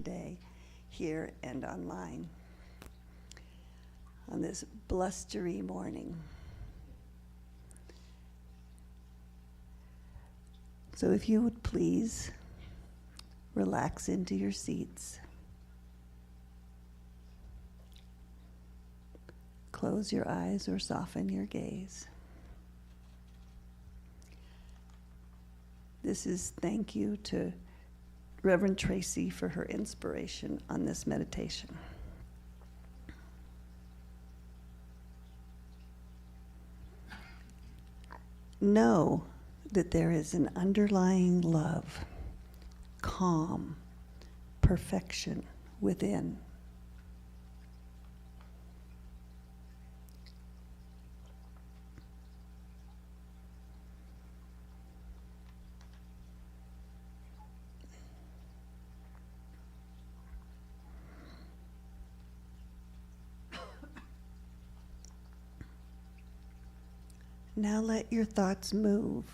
today, here and online, on this blustery morning. So if you would please relax into your seats. Close your eyes or soften your gaze. This is thank you to Reverend Tracy for her inspiration on this meditation. Know that there is an underlying love, calm, perfection within. Now let your thoughts move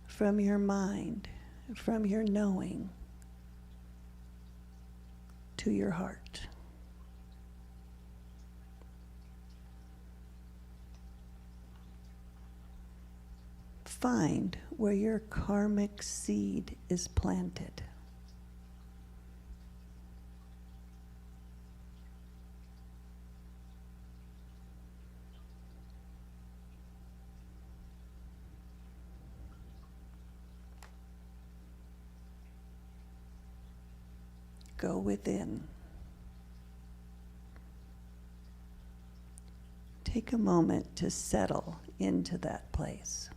from your mind, from your knowing, to your heart. Find where your karmic seed is planted. Go within. Take a moment to settle into that place.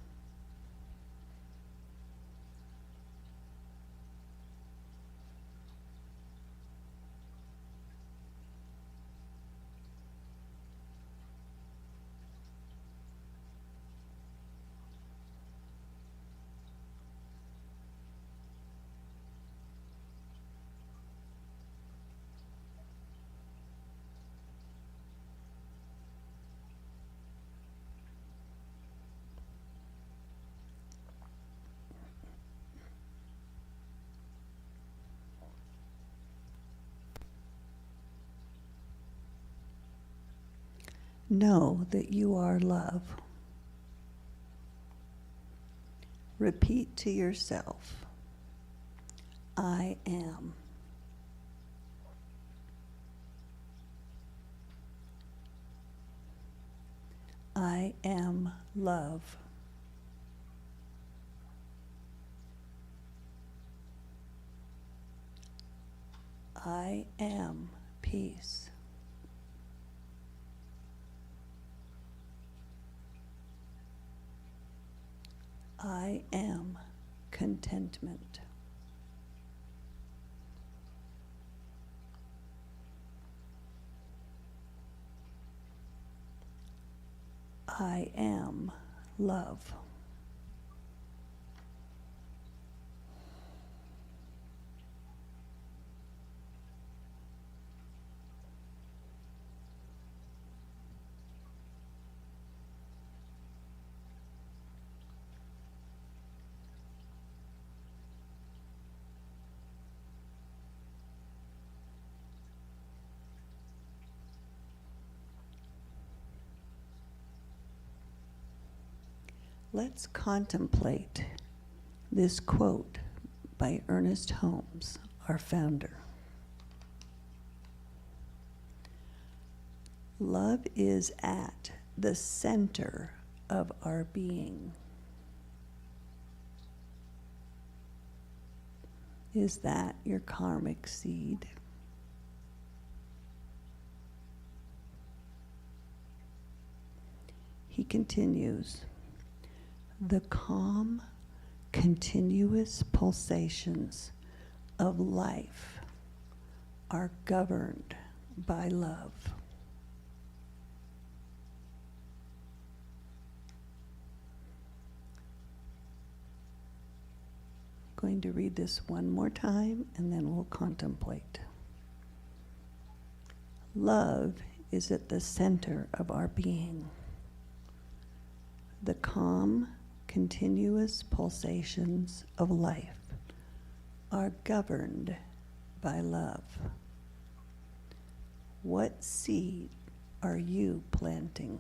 Know that you are love. Repeat to yourself, I am. I am love. I am peace. I am contentment. I am love. Let's contemplate this quote by Ernest Holmes, our founder. Love is at the center of our being. Is that your karmic seed? He continues, the calm, continuous pulsations of life are governed by love. I'm going to read this one more time and then we'll contemplate. Love is at the center of our being. The calm, continuous pulsations of life are governed by love. What seed are you planting?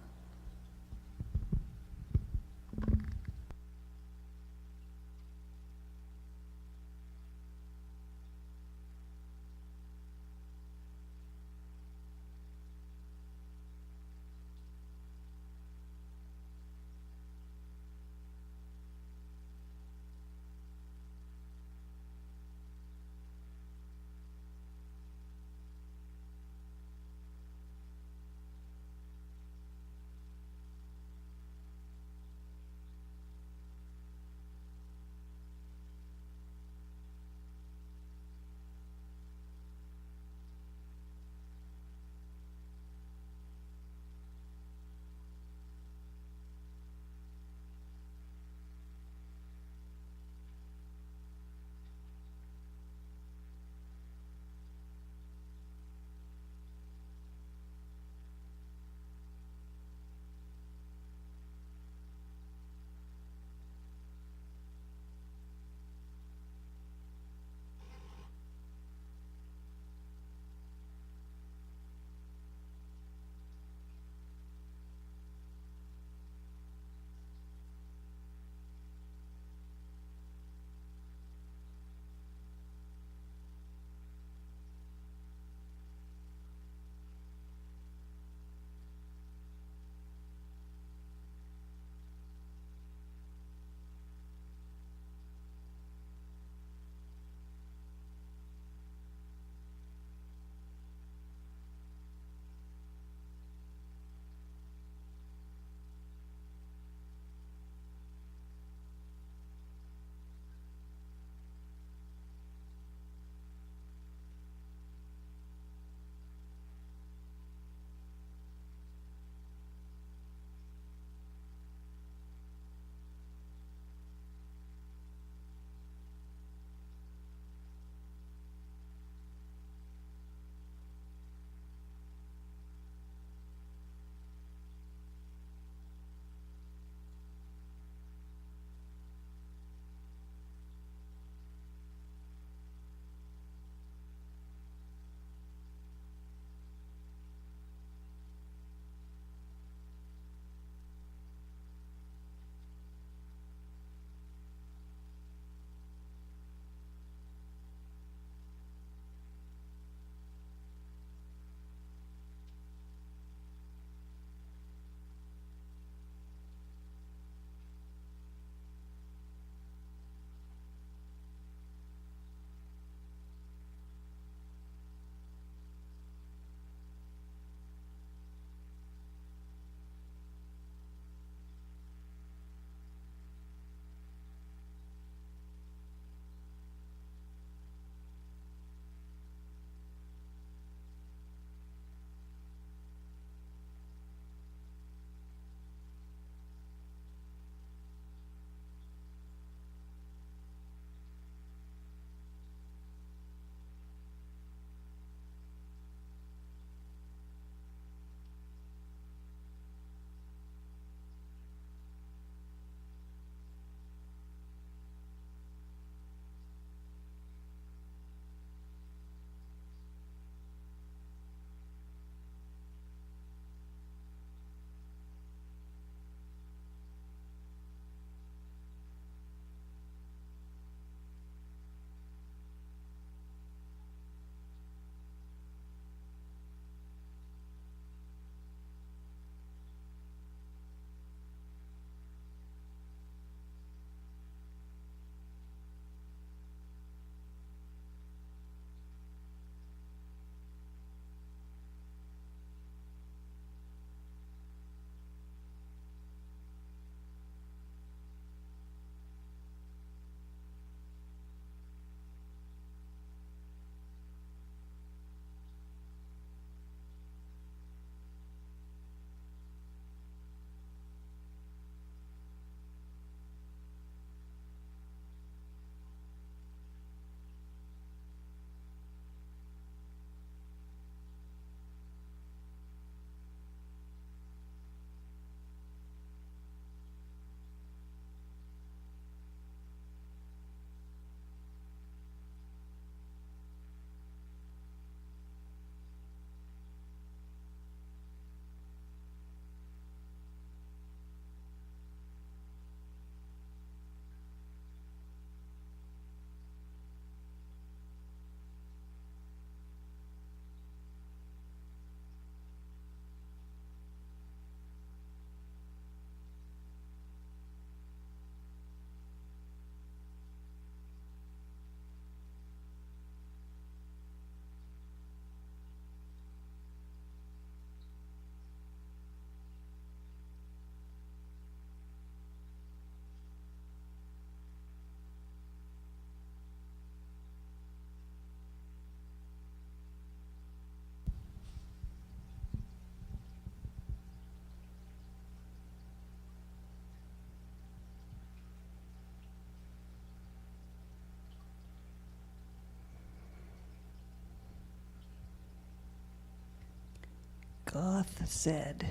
Goethe said,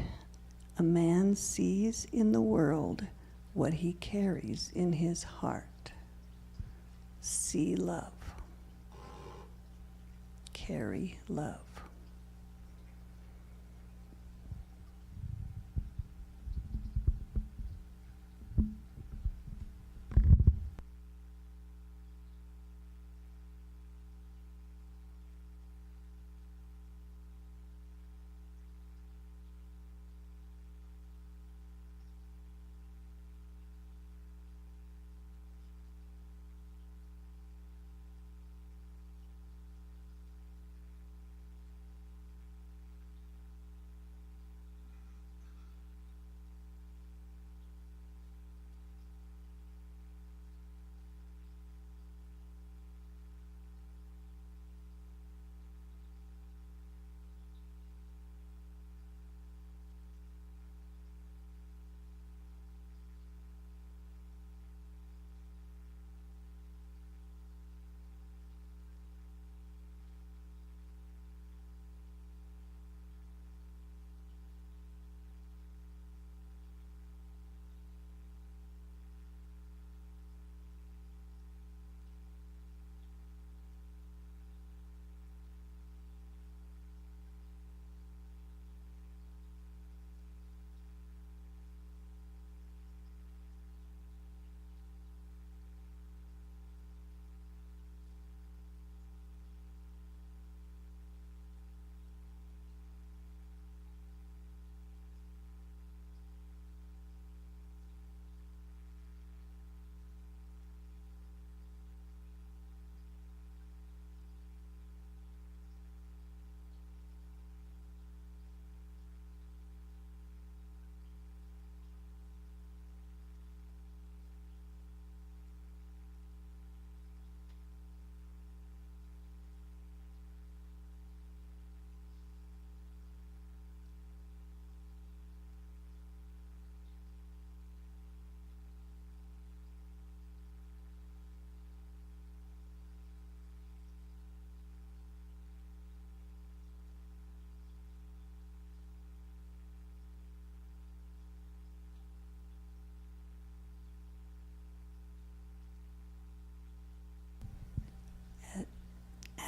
"A man sees in the world what he carries in his heart." See love. Carry love.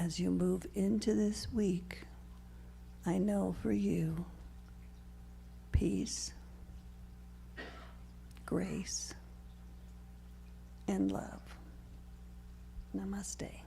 As you move into this week, I know for you, peace, grace, and love. Namaste.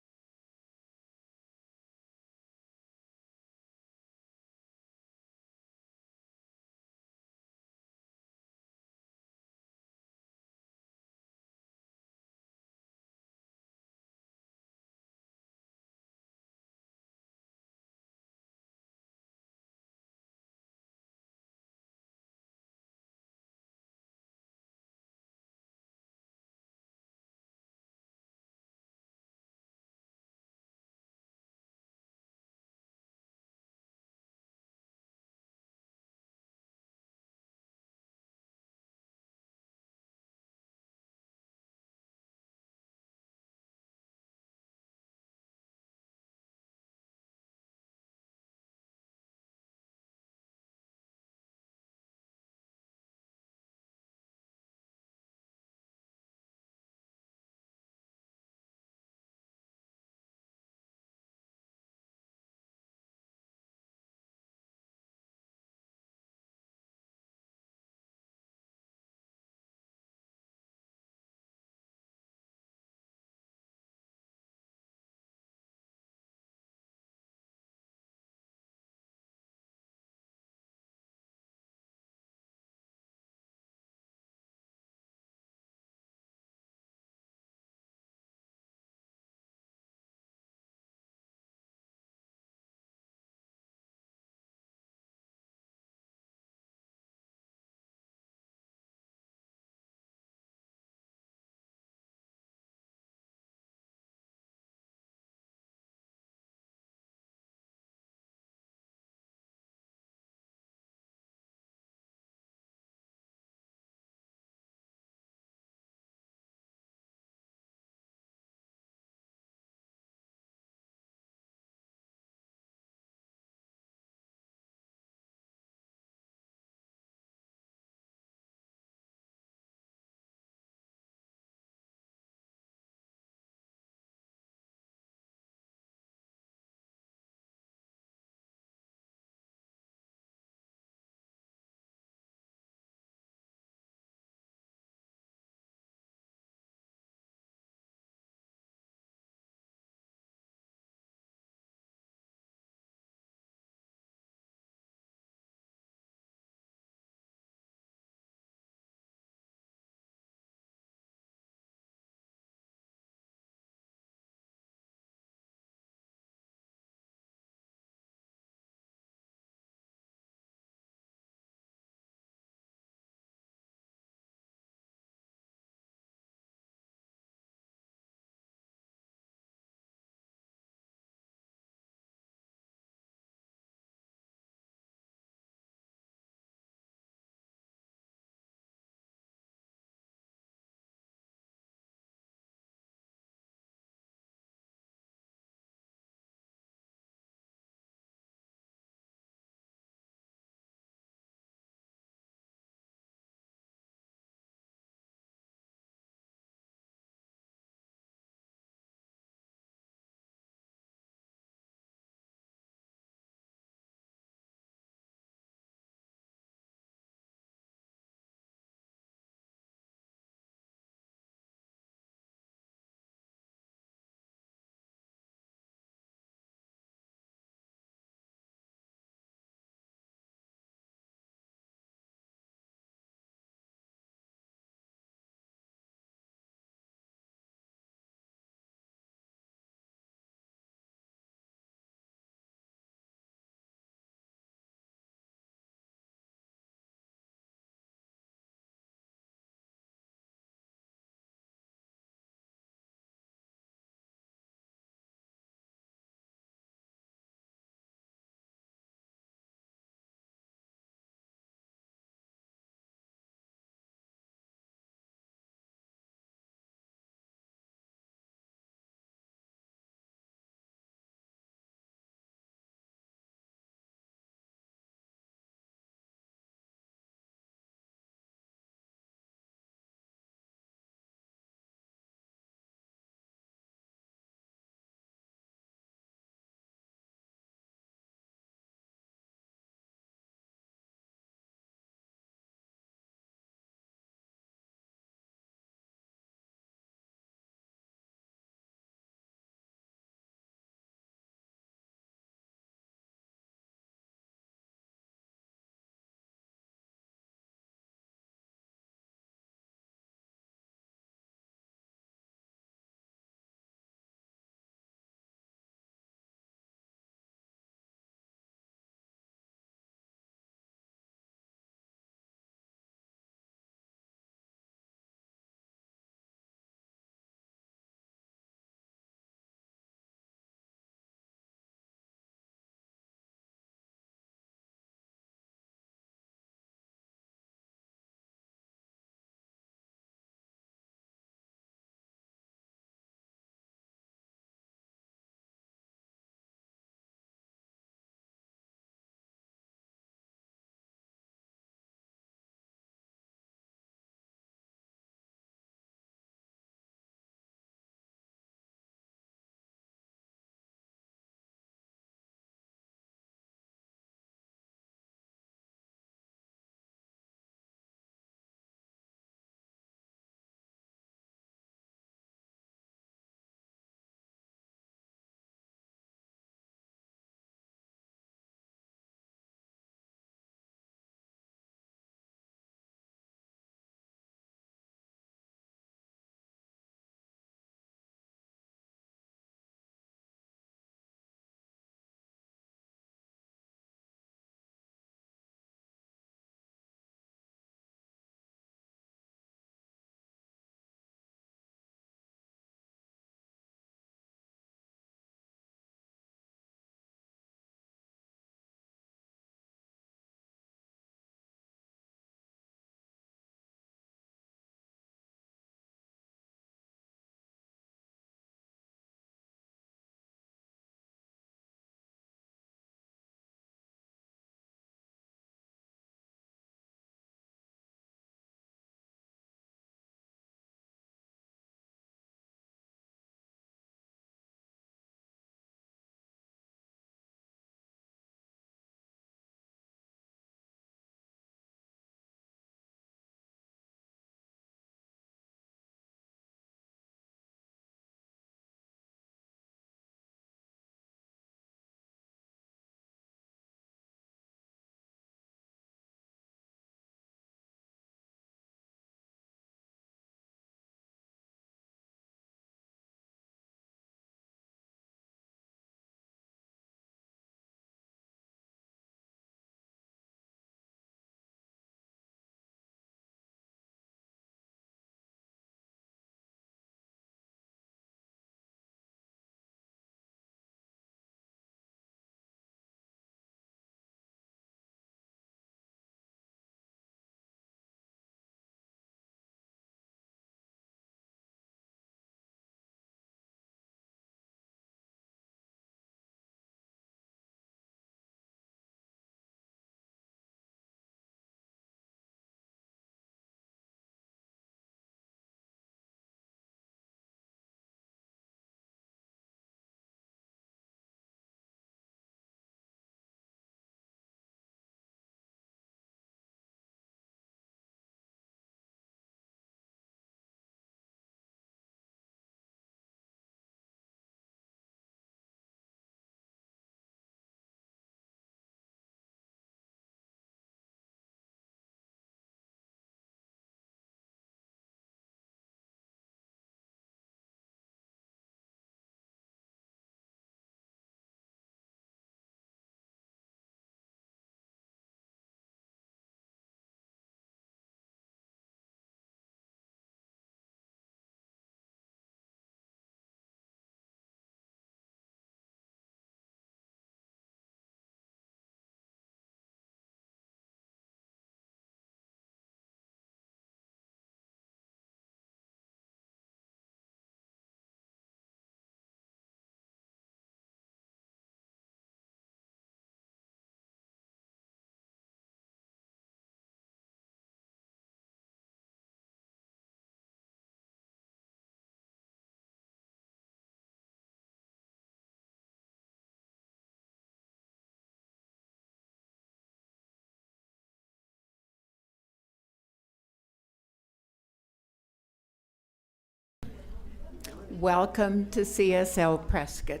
Welcome to CSL Prescott.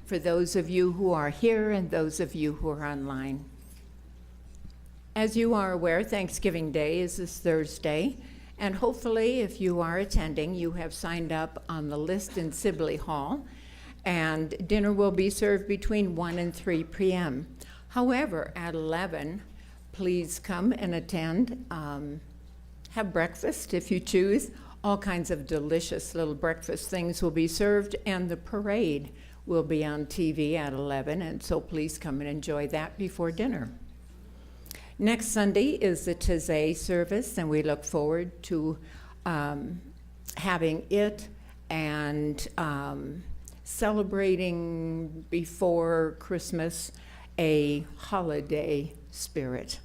For those of you who are here and those of you who are online. As you are aware, Thanksgiving Day is this Thursday, and hopefully if you are attending, you have signed up on the list in Sibley Hall, and dinner will be served between 1 and 3 p.m. However, at 11, please come and attend. Have breakfast if you choose. All kinds of delicious little breakfast things will be served, and the parade will be on TV at 11, and so please come and enjoy that before dinner. Next Sunday is the Taizé service, and we look forward to having it and celebrating before Christmas a holiday spirit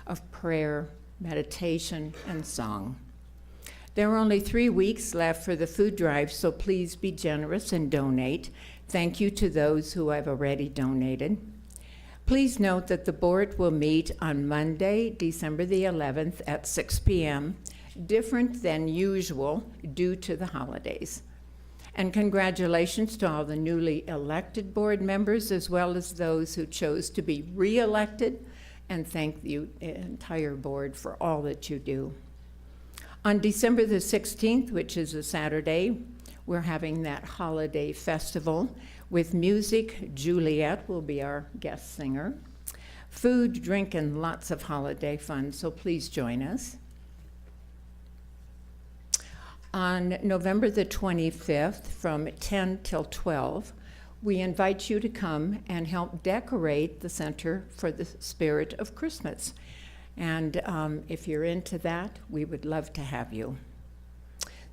of prayer, meditation, and song. There are only 3 weeks left for the food drive, so please be generous and donate. Thank you to those who have already donated. Please note that the board will meet on Monday, December the 11th at 6 p.m., different than usual due to the holidays. And congratulations to all the newly elected board members, as well as those who chose to be re-elected, and thank the entire board for all that you do. On December the 16th, which is a Saturday, we're having that holiday festival with music. Juliet will be our guest singer. Food, drink, and lots of holiday fun, so please join us. On November the 25th, from 10 till 12, we invite you to come and help decorate the center for the spirit of Christmas. And if you're into that, we would love to have you.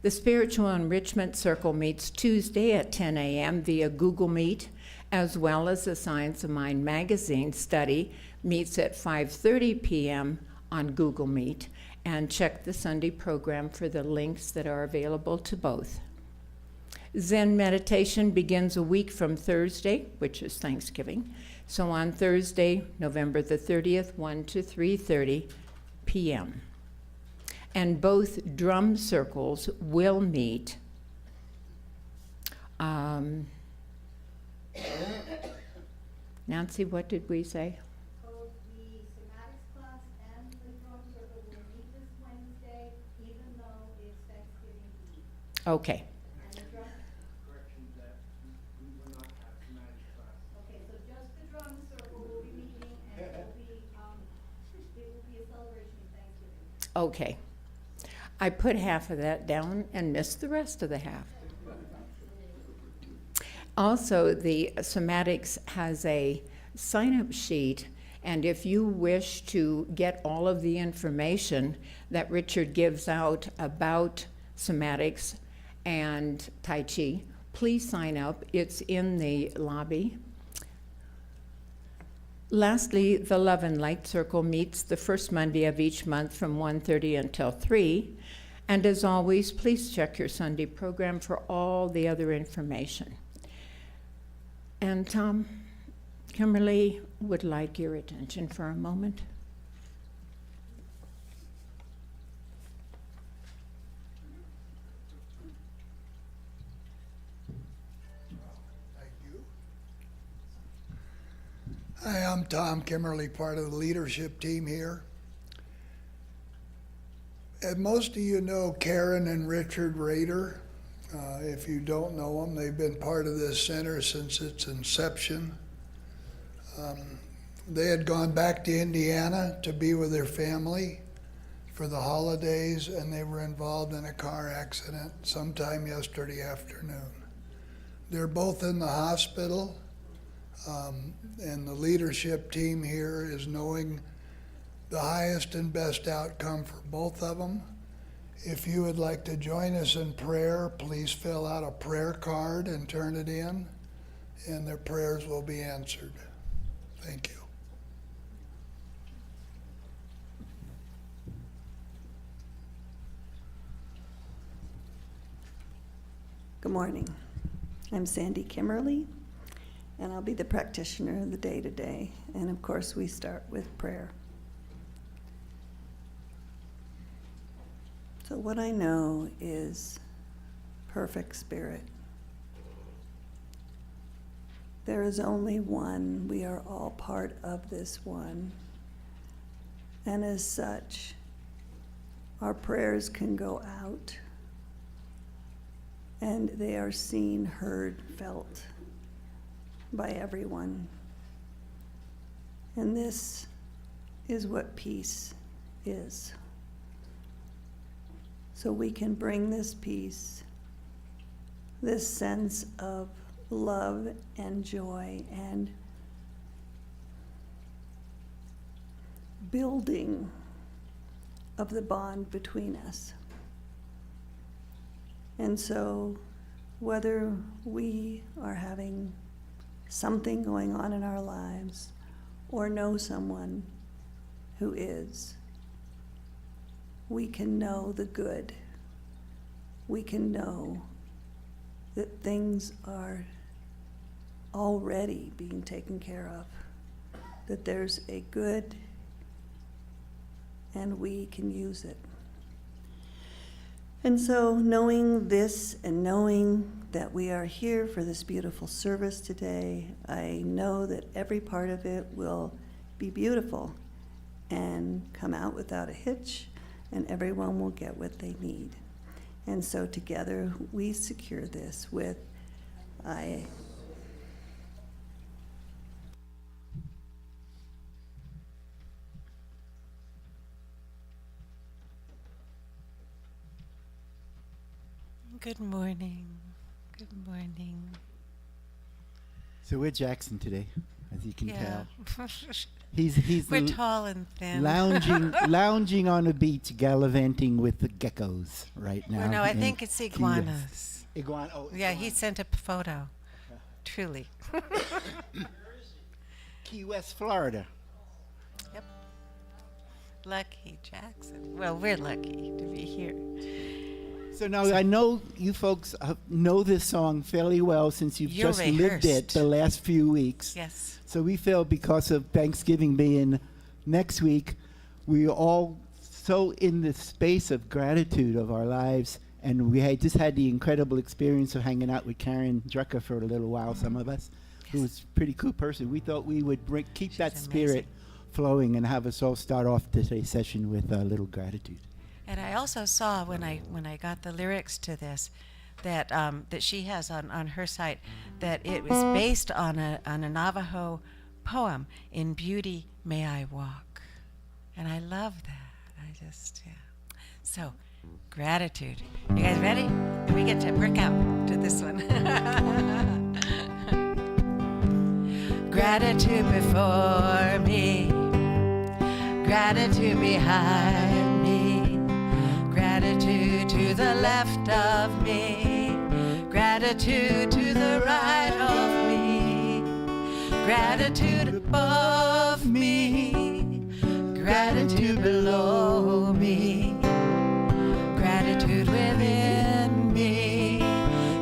The Spiritual Enrichment Circle meets Tuesday at 10 a.m. via Google Meet, as well as the Science of Mind magazine study meets at 5:30 p.m. on Google Meet. And check the Sunday program for the links that are available to both. Zen meditation begins a week from Thursday, which is Thanksgiving. So on Thursday, November the 30th, 1 to 3:30 p.m. And both drum circles will meet Nancy, what did we say? The somatics class and the drum circle will meet this Wednesday, even though it's Thanksgiving Eve. Okay. And the drum, Correction that we will not have somatics class. okay, so just the drum circle will be meeting, and it will be a celebration of Thanksgiving. Okay. I put half of that down and missed the rest of the half. Also, the somatics has a sign-up sheet, and if you wish to get all of the information that Richard gives out about somatics and Tai Chi, please sign up. It's in the lobby. Lastly, the Love and Light Circle meets the first Monday of each month from 1:30 until 3. And as always, please check your Sunday program for all the other information. And Tom, Kimberly would like your attention for a moment. Thank you. Hi, I'm Tom Kimmerly, part of the leadership team here. As most of you know, Karen and Richard Rader. If you don't know them, they've been part of this center since its inception. They had gone back to Indiana to be with their family for the holidays, and they were involved in a car accident sometime yesterday afternoon. They're both in the hospital, and the leadership team here is knowing the highest and best outcome for both of them. If you would like to join us in prayer, please fill out a prayer card and turn it in, and their prayers will be answered. Thank you. Good morning. I'm Sandy Kimmerly, and I'll be the practitioner of the day today. And of course, we start with prayer. So what I know is perfect spirit. There is only one. We are all part of this one. And as such, our prayers can go out, and they are seen, heard, felt by everyone. And this is what peace is. So we can bring this peace, this sense of love and joy and building of the bond between us. And so whether we are having something going on in our lives or know someone who is, we can know the good. We can know that things are already being taken care of, that there's a good and we can use it. And so knowing this and knowing that we are here for this beautiful service today, I know that every part of it will be beautiful and come out without a hitch, and everyone will get what they need. And so together we secure this with Good morning. Good morning. So we're Jackson today, as you can tell. Yeah. He's We're tall and thin. lounging on a beach, gallivanting with the geckos right now. Well, no, I in think it's Key West. iguanas. Oh, Yeah, he sent a photo. Truly. Key West, Florida. Yep. Lucky Jackson. Well, we're lucky to be here. So now I know you folks know this song fairly well since you've You're just lived it rehearsed. the last few weeks. Yes. So we feel because of Thanksgiving being next week, we are all so in the space of gratitude of our lives. And we had just had the incredible experience of hanging out with Karen Drucker for a little while, some of us, who was a pretty cool person. We thought we would keep that spirit amazing. flowing and have us all start off today's session with a little gratitude. And I also saw when I got the lyrics to this that that she has on her site that it was based on a Navajo poem, "In Beauty May I Walk," and I love that. I just So gratitude. You guys ready? We get to work out to this one. Gratitude before me, gratitude behind me, gratitude to the left of me, gratitude to the right of me, gratitude above me, gratitude below me, gratitude within me,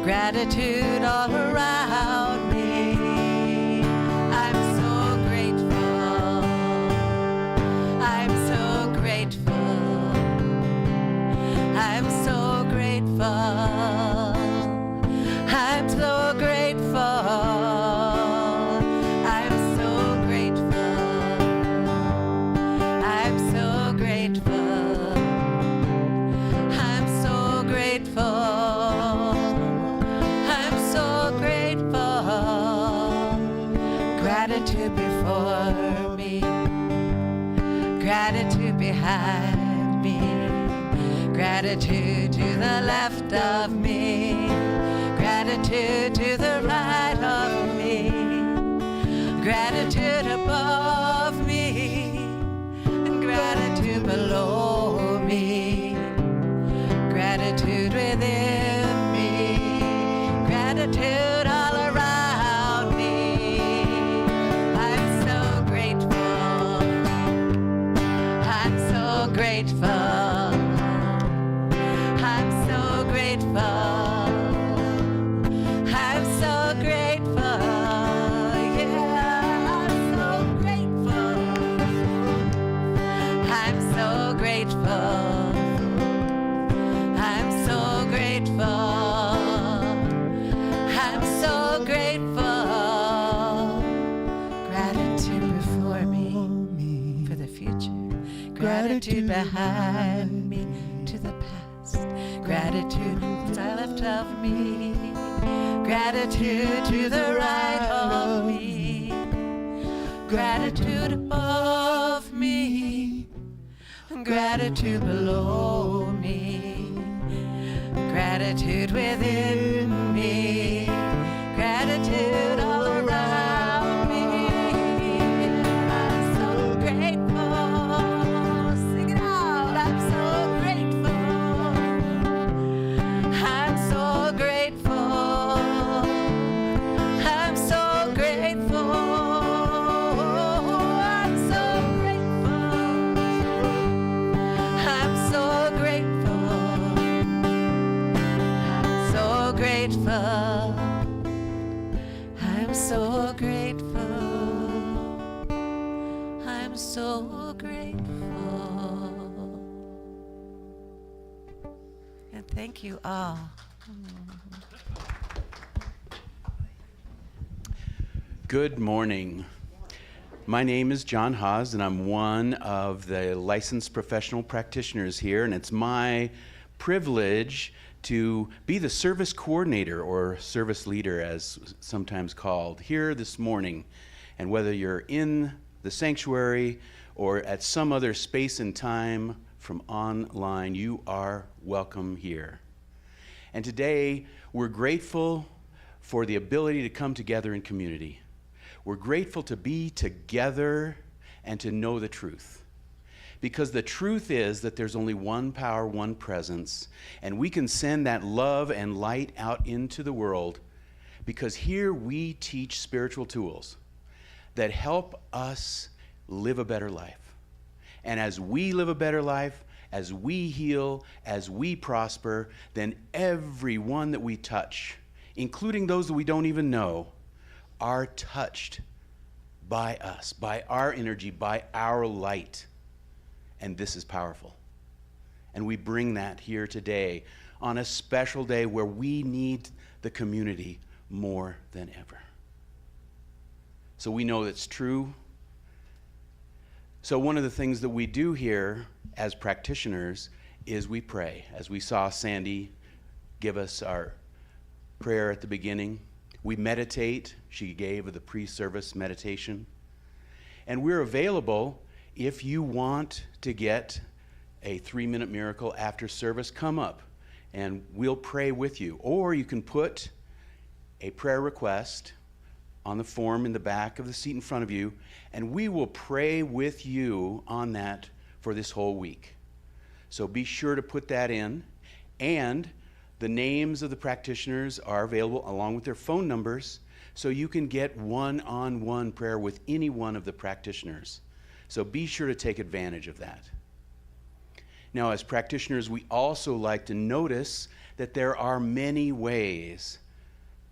gratitude all around me. I'm so grateful. I'm so grateful. I'm so grateful. I'm so grateful. I'm so grateful. I'm so grateful. I'm so grateful. I'm so grateful. Gratitude before me, gratitude behind me, gratitude to the left of me, gratitude to the right of me, gratitude above me, and gratitude below me, gratitude within me, gratitude all around me. I'm so grateful. I'm so grateful. I'm so grateful. I'm so grateful. Yeah, I'm so grateful. I'm so grateful. I'm so grateful. gratitude behind me to the past, gratitude what's I left of me, gratitude to the right of me, gratitude above me, gratitude below me, gratitude within me, gratitude all around me. I'm so grateful. Sing it out. I'm so grateful. I'm so grateful. I'm so grateful. I'm so grateful. I'm so grateful. I'm so grateful. I'm so grateful. I'm so grateful. And thank you all. Good morning. My name is John Haas, and I'm one of the licensed professional practitioners here, and it's my privilege to be the service coordinator, or service leader as sometimes called, here this morning. And whether you're in the sanctuary or at some other space and time from online, you are welcome here. And today, we're grateful for the ability to come together in community. We're grateful to be together and to know the truth. Because the truth is that there's only one power, one presence, and we can send that love and light out into the world, because here we teach spiritual tools that help us live a better life. And as we live a better life, as we heal, as we prosper, then everyone that we touch, including those that we don't even know, are touched by us, by our energy, by our light. And this is powerful. And we bring that here today on a special day where we need the community more than ever. So we know that's true. So one of the things that we do here as practitioners is we pray. As we saw Sandy give us our prayer at the beginning, we meditate. She gave the pre-service meditation. And we're available if you want to get a 3-minute miracle after service. Come up and we'll pray with you. Or you can put a prayer request on the form in the back of the seat in front of you, and we will pray with you on that for this whole week. So be sure to put that in. And the names of the practitioners are available along with their phone numbers, so you can get one-on-one prayer with any one of the practitioners. So be sure to take advantage of that. Now, as practitioners, we also like to notice that there are many ways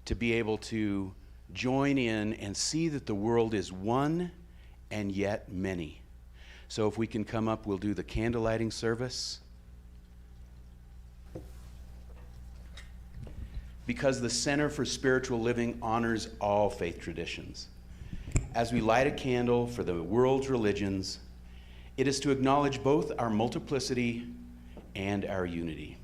to be able to join in and see that the world is one and yet many. So if we can come up, we'll do the candle lighting service. Because the Center for Spiritual Living honors all faith traditions. As we light a candle for the world's religions, it is to acknowledge both our multiplicity and our unity.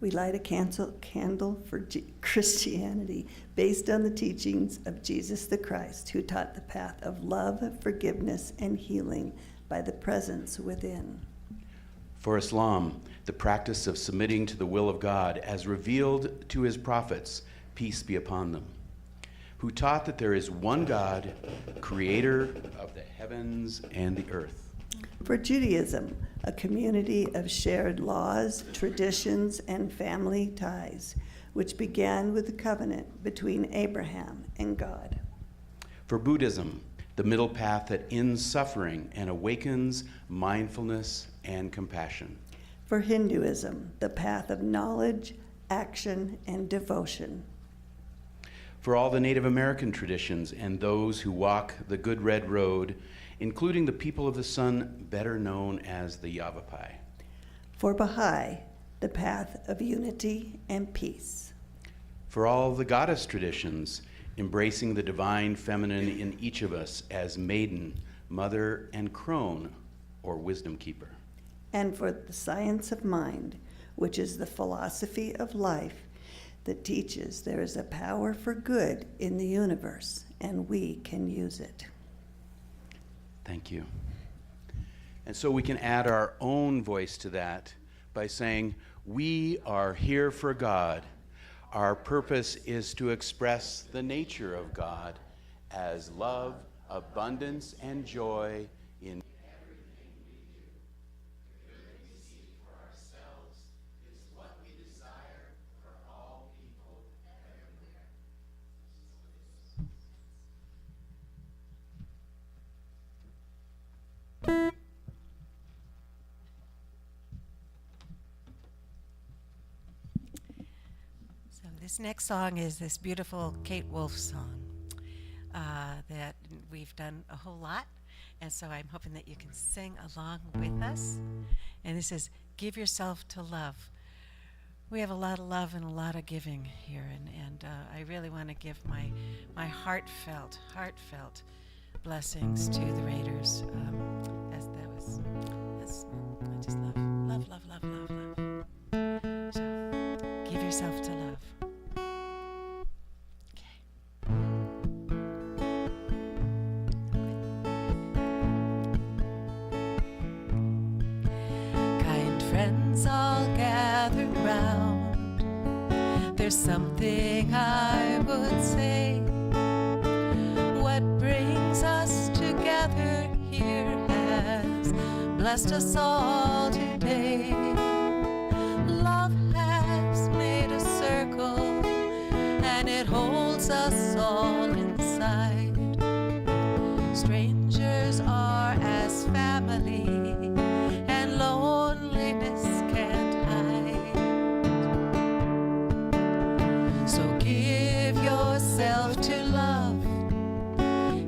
We light a candle for Christianity based on the teachings of Jesus the Christ, who taught the path of love, forgiveness, and healing by the presence within. For Islam, the practice of submitting to the will of God as revealed to his prophets, peace be upon them, who taught that there is one God, creator of the heavens and the earth. For Judaism, a community of shared laws, traditions, and family ties, which began with the covenant between Abraham and God. For Buddhism, the middle path that ends suffering and awakens mindfulness and compassion. For Hinduism, the path of knowledge, action, and devotion. For all the Native American traditions and those who walk the Good Red Road, including the people of the sun, better known as the Yavapai. For Baha'i, the path of unity and peace. For all the goddess traditions, embracing the divine feminine in each of us as maiden, mother, and crone, or wisdom keeper. and for the science of mind, which is the philosophy of life that teaches there is a power for good in the universe, and we can use it. Thank you. And so we can add our own voice to that by saying, we are here for God. Our purpose is to express the nature of God as love, abundance, and joy in everything we do. The good we seek for ourselves is what we desire for all people everywhere. So this next song is this beautiful Kate Wolf song that we've done a whole lot, and so I'm hoping that you can sing along with us. And this is Give Yourself to Love. We have a lot of love and a lot of giving here, and I really want to give my heartfelt blessings to the Raiders. I just love. So, give yourself to love. Kind friends all gather round. There's something I would say. What brings us together here has blessed us all today. Love has made a circle, and it holds us all inside. Strangers are as family, and loneliness can't hide. So give yourself to love,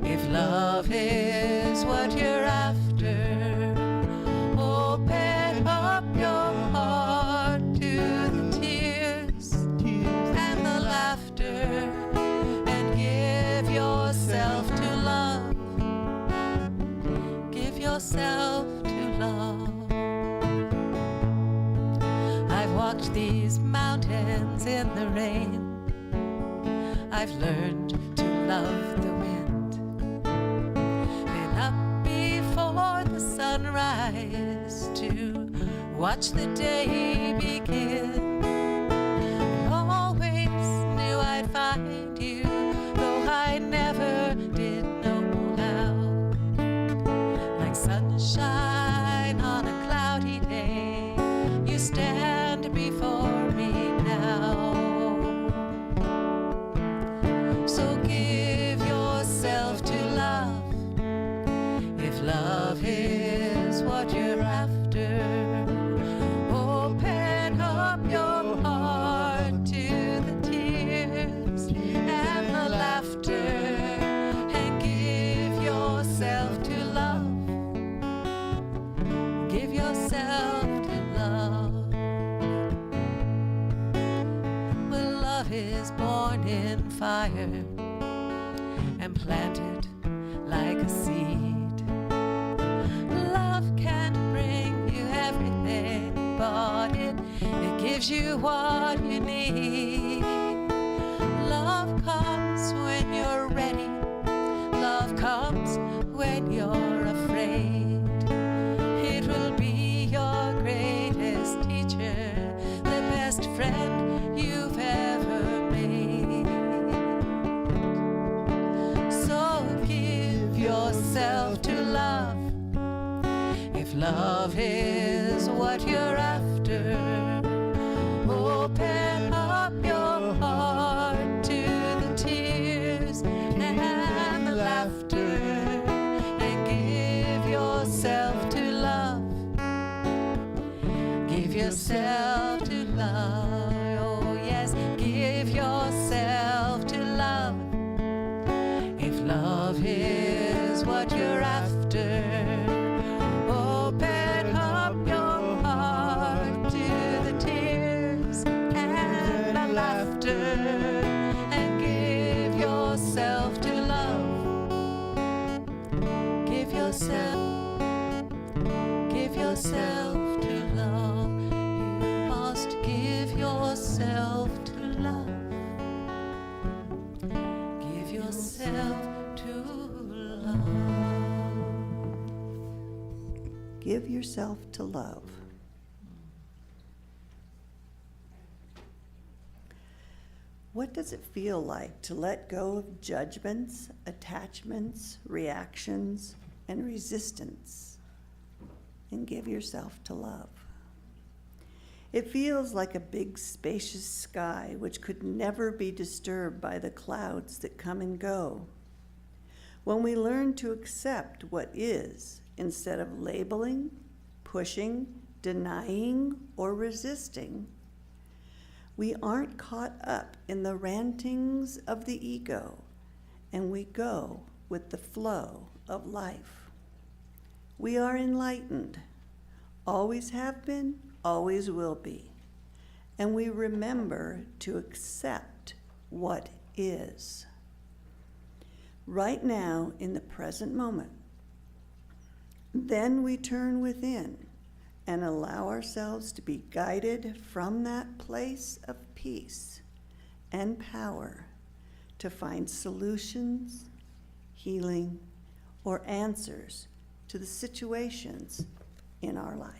if love is what you're after. Open up your heart to the tears and the laughter, and give yourself to love. Give yourself to love. I've walked these mountains in the rain. I've learned to love the wind. Been up before the sunrise to watch the day begin. I always knew I'd find you, though I never did know how. Like sunshine on a cloudy day, you stand before me now. So give yourself to love, if love is what you're after. Open up your heart to the tears and the laughter, and give yourself to love. Give yourself to love. Well, love is born in fire and planted like a seed. Love can't bring you everything, but it gives you what you need. Love comes when you're ready. Love comes when you're afraid. It will be your greatest teacher, the best friend you've ever made. So give yourself to love, if love is what you're after. Open up your heart to the tears and the laughter, and give yourself to love. Give yourself to love. Oh yes, give yourself to love, if love is what you're after. Open up yourself to love. Give yourself to love. What does it feel like to let go of judgments, attachments, reactions, and resistance, and give yourself to love? It feels like a big, spacious sky which could never be disturbed by the clouds that come and go. When we learn to accept what is instead of labeling, pushing, denying, or resisting, we aren't caught up in the rantings of the ego, and we go with the flow of life. We are enlightened, always have been, always will be, and we remember to accept what is. Right now, in the present moment, then we turn within and allow ourselves to be guided from that place of peace and power to find solutions, healing, or answers to the situations in our life.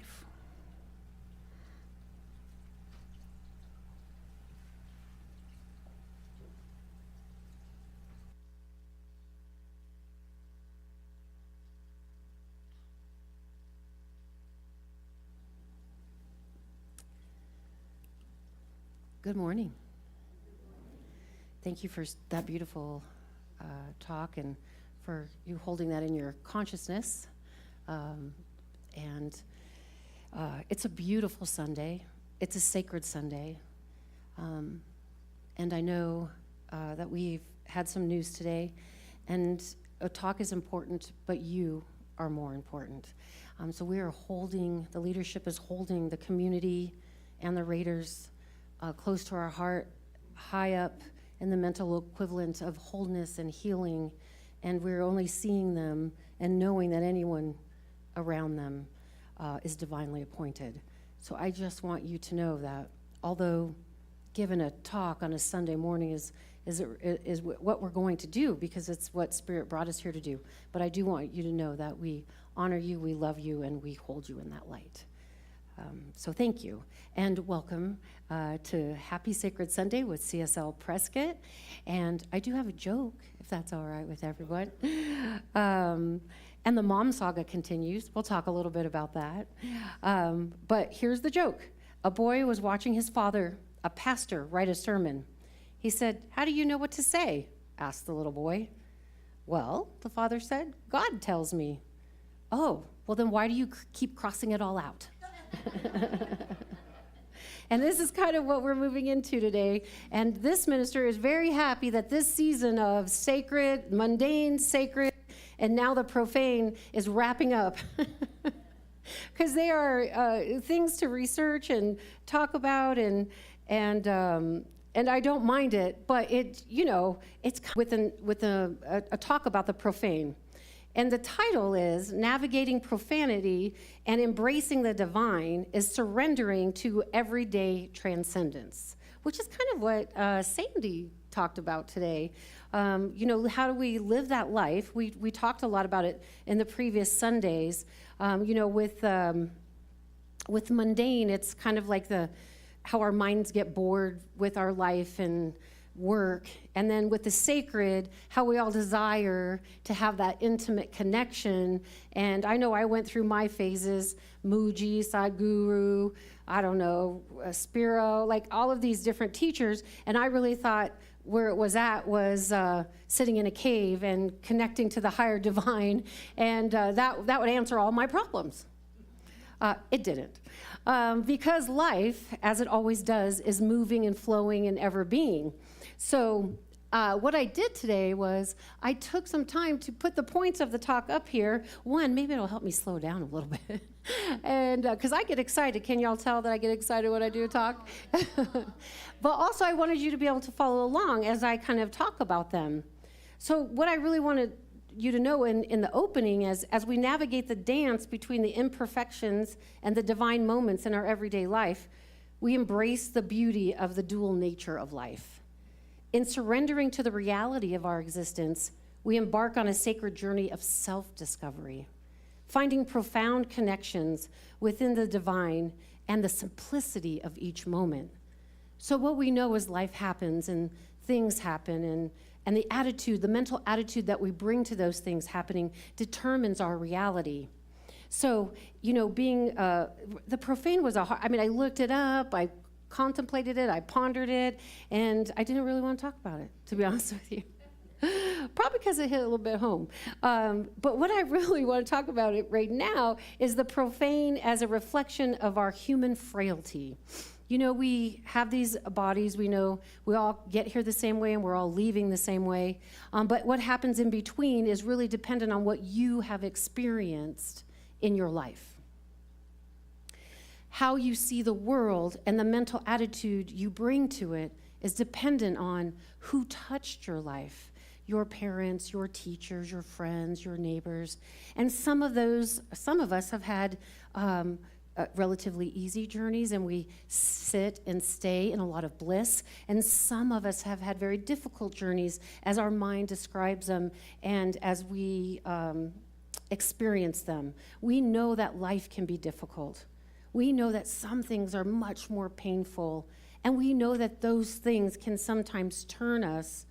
Good morning. Thank you for that beautiful talk and for you holding that in your consciousness. It's a beautiful Sunday. It's a sacred Sunday. And I know that we've had some news today, and a talk is important, but you are more important. So we are holding, the leadership is holding the community and the Raiders close to our heart, high up in the mental equivalent of wholeness and healing, and we're only seeing them and knowing that anyone around them is divinely appointed. So I just want you to know that although giving a talk on a Sunday morning is what we're going to do, because it's what Spirit brought us here to do, but I do want you to know that we honor you, we love you, and we hold you in that light. So thank you, and welcome to Happy Sacred Sunday with CSL Prescott. And I do have a joke, if that's all right with everyone. And the mom saga continues. We'll talk a little bit about that. But here's the joke. A boy was watching his father, a pastor, write a sermon. He said, "How do you know what to say?" asked the little boy. "Well," the father said, "God tells me." "Oh, well then why do you keep crossing it all out?" And this is kind of what we're moving into today. And this minister is very happy that this season of sacred, mundane, sacred, and now the profane is wrapping up. Because they are things to research and talk about, and I don't mind it, but it's with a talk about the profane. And the title is Navigating Profanity and Embracing the Divine is Surrendering to Everyday Transcendence, which is kind of what Sandy talked about today. How do we live that life? We talked a lot about it in the previous Sundays. With mundane, it's kind of like how our minds get bored with our life and work, and then with the sacred, how we all desire to have that intimate connection. And I know I went through my phases, Muji, Sadhguru, I don't know, Spiro, like all of these different teachers, and I really thought where it was at was sitting in a cave and connecting to the higher divine, and that would answer all my problems. It didn't. Because life, as it always does, is moving and flowing and ever being. So what I did today was I took some time to put the points of the talk up here. One, maybe it'll help me slow down a little bit. And because I get excited. Can y'all tell that I get excited when I do a talk? But also I wanted you to be able to follow along as I kind of talk about them. So what I really wanted you to know in the opening as we navigate the dance between the imperfections and the divine moments in our everyday life, we embrace the beauty of the dual nature of life. In surrendering to the reality of our existence, we embark on a sacred journey of self-discovery, finding profound connections within the divine and the simplicity of each moment. So what we know is life happens and things happen, and the attitude, the mental attitude that we bring to those things happening determines our reality. So, being, the profane was I looked it up, I contemplated it, I pondered it, and I didn't really want to talk about it, to be honest with you. Probably because it hit a little bit home. But what I really want to talk about it right now is the profane as a reflection of our human frailty. We have these bodies, we know we all get here the same way and we're all leaving the same way. But what happens in between is really dependent on what you have experienced in your life. How you see the world and the mental attitude you bring to it is dependent on who touched your life. Your parents, your teachers, your friends, your neighbors. And some of us have had relatively easy journeys, and we sit and stay in a lot of bliss. And some of us have had very difficult journeys as our mind describes them and as we experience them. We know that life can be difficult. We know that some things are much more painful, and we know that those things can sometimes turn us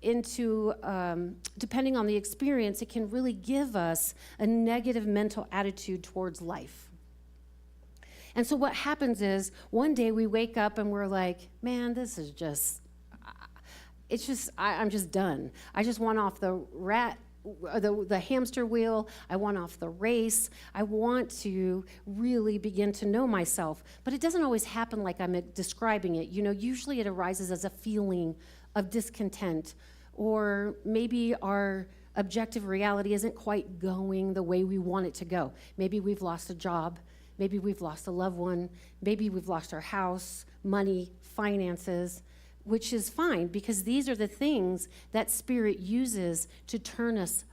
into, depending on the experience, it can really give us a negative mental attitude towards life. And so what happens is, one day we wake up and we're like, man, this is just, I'm just done. I just want off the hamster wheel. I want off the race. I want to really begin to know myself. But it doesn't always happen like I'm describing it. Usually it arises as a feeling of discontent, or maybe our objective reality isn't quite going the way we want it to go. Maybe we've lost a job. Maybe we've lost a loved one. Maybe we've lost our house, money, finances, which is fine, because these are the things that Spirit uses to turn us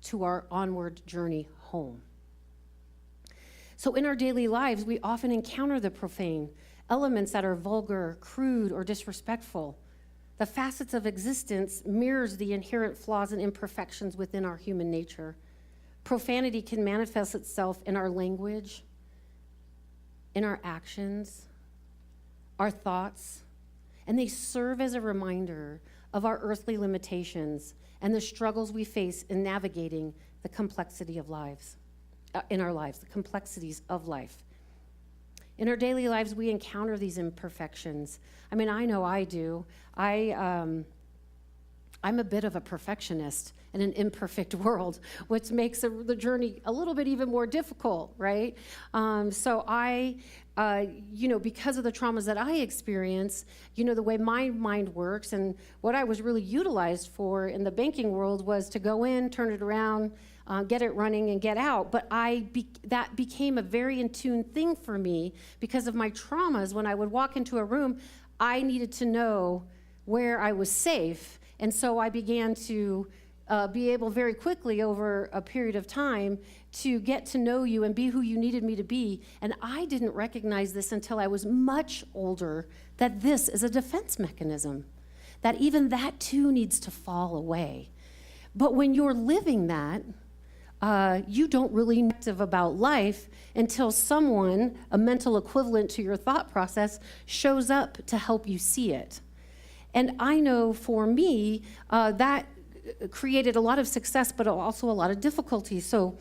to our onward journey home. So in our daily lives, we often encounter the profane, elements that are vulgar, crude, or disrespectful. The facets of existence mirrors the inherent flaws and imperfections within our human nature. Profanity can manifest itself in our language, in our actions, our thoughts, and they serve as a reminder of our earthly limitations and the struggles we face in navigating the complexity of lives, in our lives, the complexities of life. In our daily lives, we encounter these imperfections. I know I do. I'm a bit of a perfectionist in an imperfect world, which makes the journey a little bit even more difficult, right? So I, because of the traumas that I experience, the way my mind works, and what I was really utilized for in the banking world was to go in, turn it around, get it running, and get out. But that became a very in tune thing for me because of my traumas. When I would walk into a room, I needed to know where I was safe. And so I began to be able very quickly over a period of time to get to know you and be who you needed me to be. And I didn't recognize this until I was much older, that this is a defense mechanism, that even that too needs to fall away. But when you're living that, you don't really know about life until someone, a mental equivalent to your thought process, shows up to help you see it. And I know for me, that created a lot of success, but also a lot of difficulty. So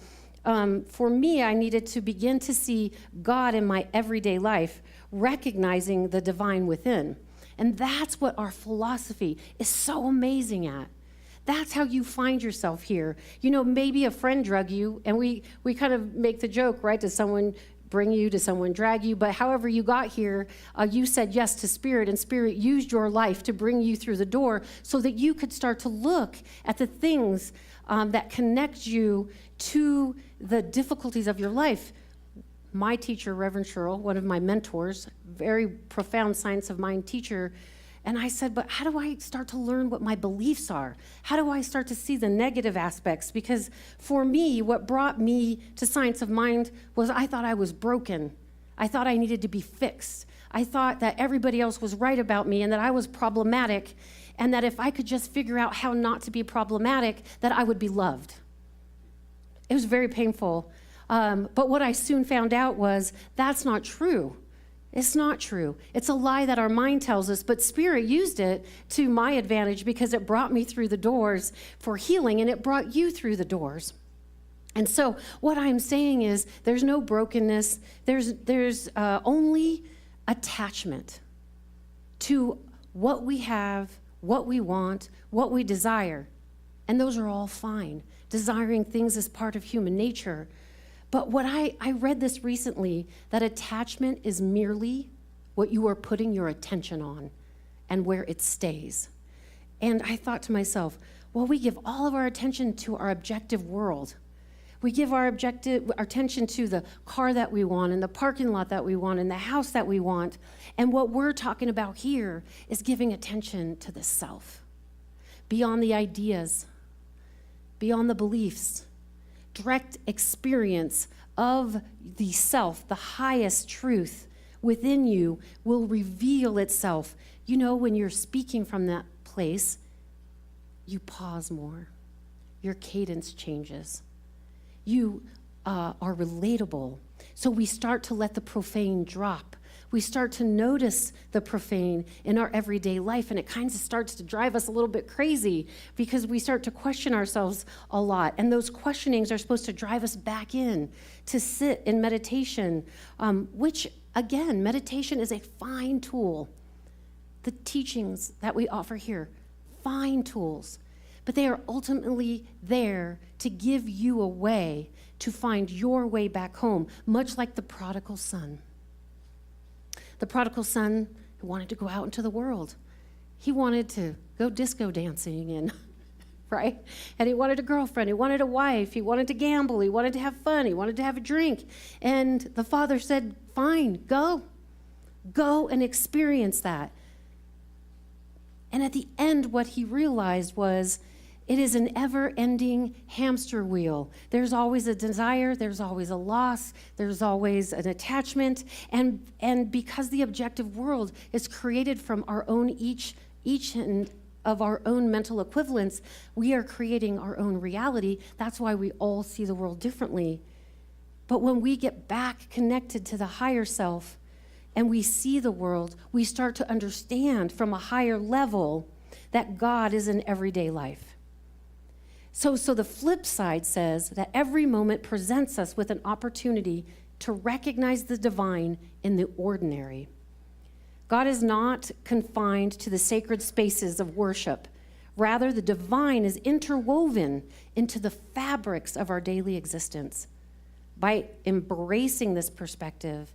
for me, I needed to begin to see God in my everyday life, recognizing the divine within. And that's what our philosophy is so amazing at. That's how you find yourself here. Maybe a friend drug you, and we kind of make the joke, right? Does someone bring you? Does someone drag you? But however you got here, you said yes to Spirit, and Spirit used your life to bring you through the door so that you could start to look at the things that connect you to the difficulties of your life. My teacher, Reverend Sherrill, one of my mentors, very profound science of mind teacher, and I said, but how do I start to learn what my beliefs are? How do I start to see the negative aspects? Because for me, what brought me to science of mind was I thought I was broken. I thought I needed to be fixed. I thought that everybody else was right about me and that I was problematic, and that if I could just figure out how not to be problematic, that I would be loved. It was very painful. But what I soon found out was that's not true. It's not true. It's a lie that our mind tells us, but Spirit used it to my advantage because it brought me through the doors for healing, and it brought you through the doors. And so what I'm saying is there's no brokenness. There's only attachment to what we have, what we want, what we desire. And those are all fine. Desiring things is part of human nature. But what I read this recently, that attachment is merely what you are putting your attention on and where it stays. And I thought to myself, well, we give all of our attention to our objective world. We give our attention to the car that we want and the parking lot that we want and the house that we want. And what we're talking about here is giving attention to the self, beyond the ideas, beyond the beliefs. Direct experience of the self, the highest truth within you, will reveal itself. You know, when you're speaking from that place, you pause more. Your cadence changes. You are relatable. So we start to let the profane drop. We start to notice the profane in our everyday life, and it kind of starts to drive us a little bit crazy because we start to question ourselves a lot. And those questionings are supposed to drive us back in to sit in meditation, which, again, meditation is a fine tool. The teachings that we offer here, fine tools, but they are ultimately there to give you a way to find your way back home, much like the prodigal son. The prodigal son who wanted to go out into the world. He wanted to go disco dancing and, right? And he wanted a girlfriend, he wanted a wife, he wanted to gamble, he wanted to have fun, he wanted to have a drink. And the father said, fine, go. Go and experience that. And at the end, what he realized was, it is an ever-ending hamster wheel. There's always a desire, there's always a loss, there's always an attachment, and because the objective world is created from our own each of our own mental equivalents, we are creating our own reality. That's why we all see the world differently. But when we get back connected to the higher self and we see the world, we start to understand from a higher level that God is in everyday life. So the flip side says that every moment presents us with an opportunity to recognize the divine in the ordinary. God is not confined to the sacred spaces of worship. Rather, the divine is interwoven into the fabrics of our daily existence. By embracing this perspective,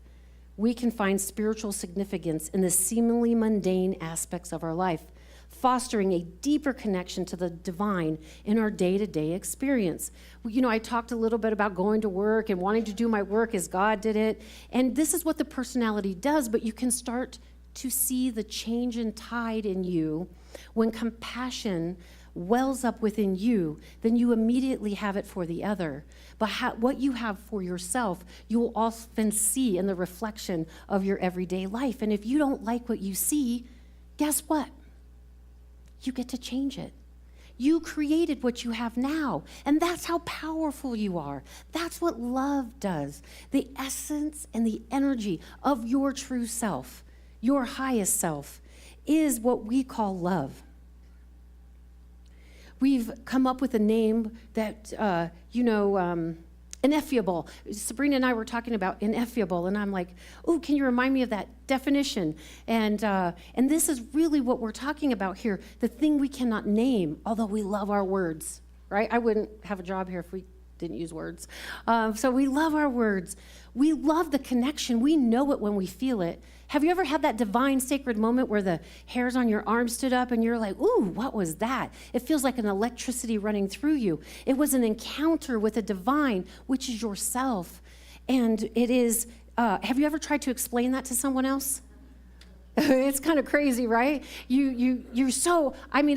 we can find spiritual significance in the seemingly mundane aspects of our life, fostering a deeper connection to the divine in our day-to-day experience. You know, I talked a little bit about going to work and wanting to do my work as God did it, and this is what the personality does, but you can start to see the change in tide in you. When compassion wells up within you, then you immediately have it for the other. But what you have for yourself, you will often see in the reflection of your everyday life. And if you don't like what you see, guess what? You get to change it. You created what you have now, and that's how powerful you are. That's what love does. The essence and the energy of your true self, your highest self, is what we call love. We've come up with a name that, ineffable. Sabrina and I were talking about ineffable, and I'm like, oh, can you remind me of that definition? And this is really what we're talking about here, the thing we cannot name, although we love our words, right? I wouldn't have a job here if we didn't use words. So we love our words. We love the connection. We know it when we feel it. Have you ever had that divine sacred moment where the hairs on your arm stood up and you're like, ooh, what was that? It feels like an electricity running through you. It was an encounter with a divine, which is yourself. And it is, have you ever tried to explain that to someone else? It's kind of crazy, right? You're so, I mean,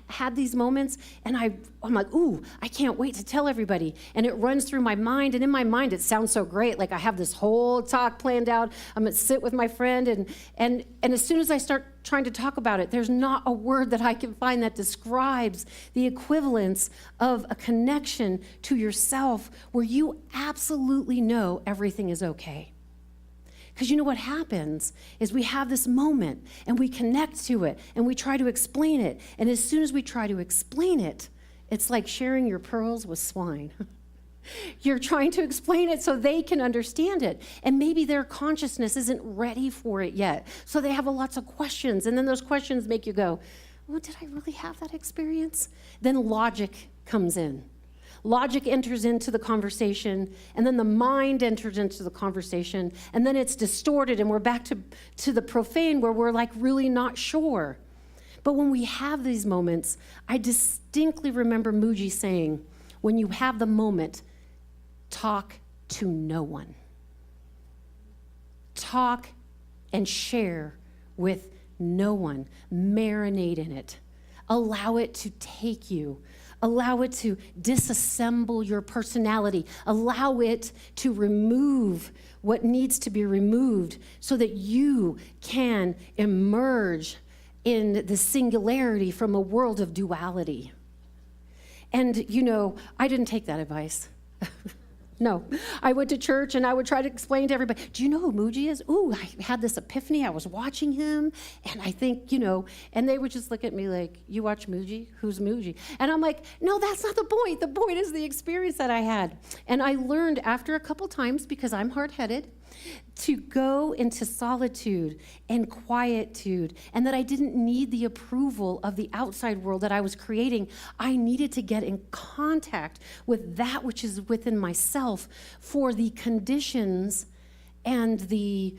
had these moments and I'm like, ooh, I can't wait to tell everybody. And it runs through my mind, and in my mind it sounds so great. Like I have this whole talk planned out. I'm gonna sit with my friend, and as soon as I start trying to talk about it, there's not a word that I can find that describes the equivalence of a connection to yourself where you absolutely know everything is okay. Because you know what happens is we have this moment and we connect to it and we try to explain it. And as soon as we try to explain it, it's like sharing your pearls with swine. You're trying to explain it so they can understand it. And maybe their consciousness isn't ready for it yet. So they have lots of questions. And then those questions make you go, well, did I really have that experience? Then logic comes in. Logic enters into the conversation, and then the mind enters into the conversation, and then it's distorted, and we're back to the profane where we're like really not sure. But when we have these moments, I distinctly remember Muji saying, when you have the moment, talk to no one. Talk and share with no one. Marinate in it. Allow it to take you. Allow it to disassemble your personality. Allow it to remove what needs to be removed so that you can emerge in the singularity from a world of duality. And, you know, I didn't take that advice. No, I went to church and I would try to explain to everybody, do you know who Muji is? Ooh, I had this epiphany. I was watching him and I think, you know, and they would just look at me like, you watch Muji? Who's Muji? And I'm like, no, that's not the point. The point is the experience that I had. And I learned after a couple times, because I'm hard-headed, to go into solitude and quietude, and that I didn't need the approval of the outside world that I was creating. I needed to get in contact with that which is within myself for the conditions and the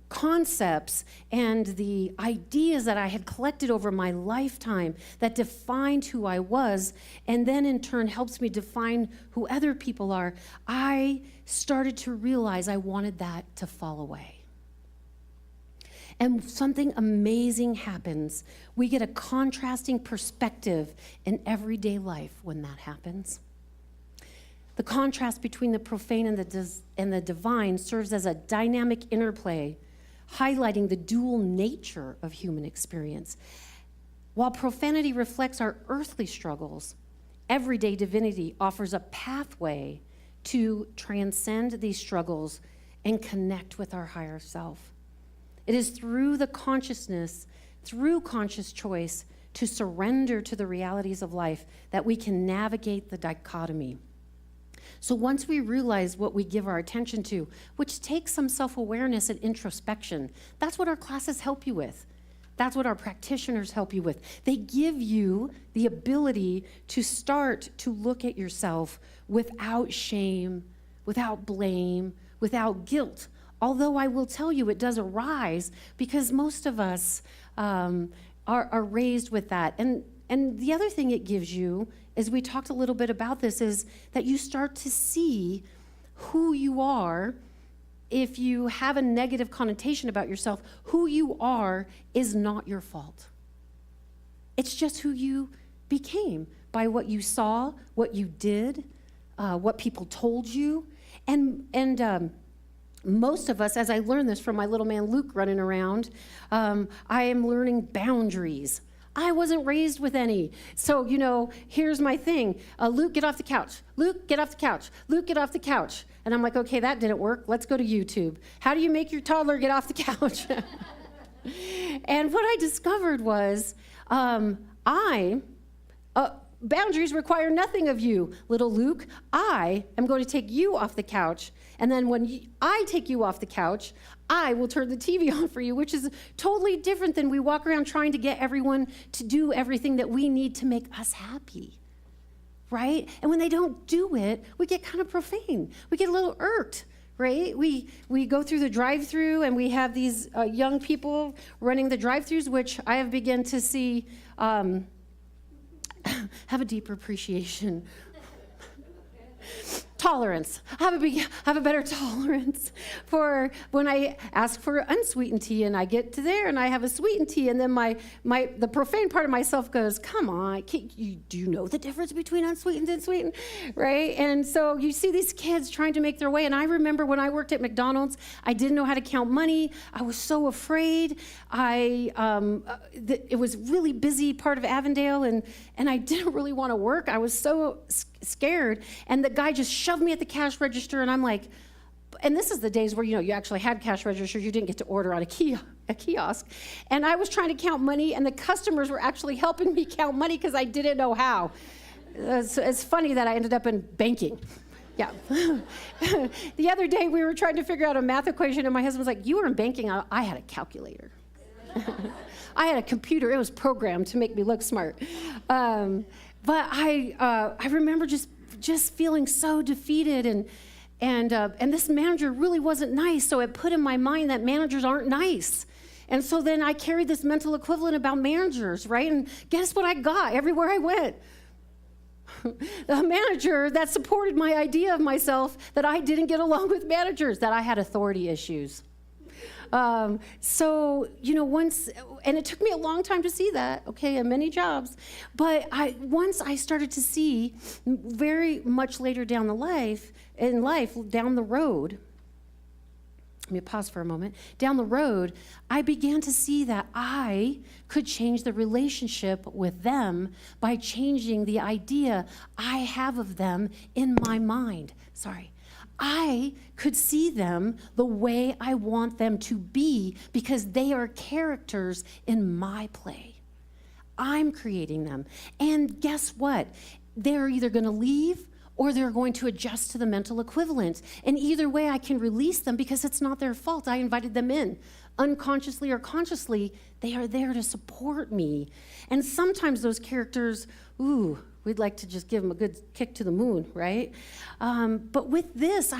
concepts and the ideas that I had collected over my lifetime that defined who I was, and then in turn helps me define who other people are. I started to realize I wanted that to fall away. And something amazing happens. We get a contrasting perspective in everyday life when that happens. The contrast between the profane and the divine serves as a dynamic interplay, highlighting the dual nature of human experience. While profanity reflects our earthly struggles, everyday divinity offers a pathway to transcend these struggles and connect with our higher self. It is through the consciousness, through conscious choice, to surrender to the realities of life that we can navigate the dichotomy. So once we realize what we give our attention to, which takes some self-awareness and introspection, that's what our classes help you with. That's what our practitioners help you with. They give you the ability to start to look at yourself without shame, without blame, without guilt. Although I will tell you it does arise because most of us are raised with that. And the other thing it gives you, as we talked a little bit about this, is that you start to see who you are. If you have a negative connotation about yourself, who you are is not your fault. It's just who you became by what you saw, what you did, what people told you. And most of us, as I learned this from my little man Luke running around, I am learning boundaries. I wasn't raised with any. So, you know, here's my thing. Luke, get off the couch. Luke, get off the couch. Luke, get off the couch. And I'm like, okay, that didn't work. Let's go to YouTube. How do you make your toddler get off the couch? And what I discovered was boundaries require nothing of you, little Luke. I am going to take you off the couch. And then when I take you off the couch, I will turn the TV on for you, which is totally different than we walk around trying to get everyone to do everything that we need to make us happy, right? And when they don't do it, we get kind of profane. We get a little irked, right? We go through the drive-through and we have these young people running the drive-throughs, which I have begun to see have a deeper appreciation. tolerance. I have a better tolerance for when I ask for unsweetened tea and I get to there and I have a sweetened tea, and then the profane part of myself goes, come on, do you know the difference between unsweetened and sweetened, right? And so you see these kids trying to make their way, and I remember when I worked at McDonald's, I didn't know how to count money. I was so afraid. It was really busy part of Avondale, and I didn't really want to work. I was so scared, and the guy just shoved me at the cash register, and I'm like, and this is the days where, you actually had cash registers, you didn't get to order on a kiosk, and I was trying to count money, and the customers were actually helping me count money because I didn't know how. It's funny that I ended up in banking. Yeah. The other day we were trying to figure out a math equation, and my husband was like, you were in banking? I had a calculator. I had a computer. It was programmed to make me look smart. But I remember just feeling so defeated, and this manager really wasn't nice, so it put in my mind that managers aren't nice. And so then I carried this mental equivalent about managers, right? And guess what I got everywhere I went? A manager that supported my idea of myself that I didn't get along with managers, that I had authority issues. So, once, and it took me a long time to see that, okay, in many jobs, but once I started to see very much later down the down the road, let me pause for a moment, down the road, I began to see that I could change the relationship with them by changing the idea I have of them in my mind. I could see them the way I want them to be because they are characters in my play. I'm creating them. And guess what? They're either going to leave or they're going to adjust to the mental equivalent. And either way, I can release them because it's not their fault. I invited them in. Unconsciously or consciously, they are there to support me. And sometimes those characters, we'd like to just give them a good kick to the moon, right? But with this,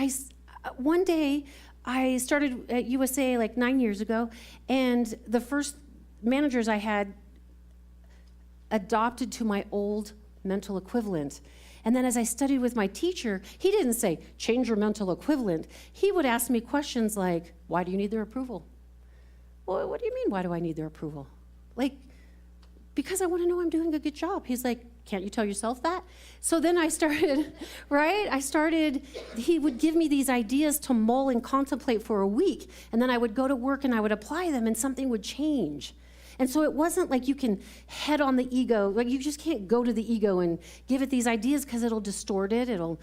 one day I started at USA like 9 years ago, and the first managers I had adopted to my old mental equivalent. And then as I studied with my teacher, he didn't say, change your mental equivalent. He would ask me questions like, why do you need their approval? Well, what do you mean, why do I need their approval? Because I want to know I'm doing a good job. He's like, can't you tell yourself that? So then I started, right? He would give me these ideas to mull and contemplate for a week. And then I would go to work and I would apply them and something would change. And so it wasn't like you can head on the ego, like you just can't go to the ego and give it these ideas because it'll distort it. It'll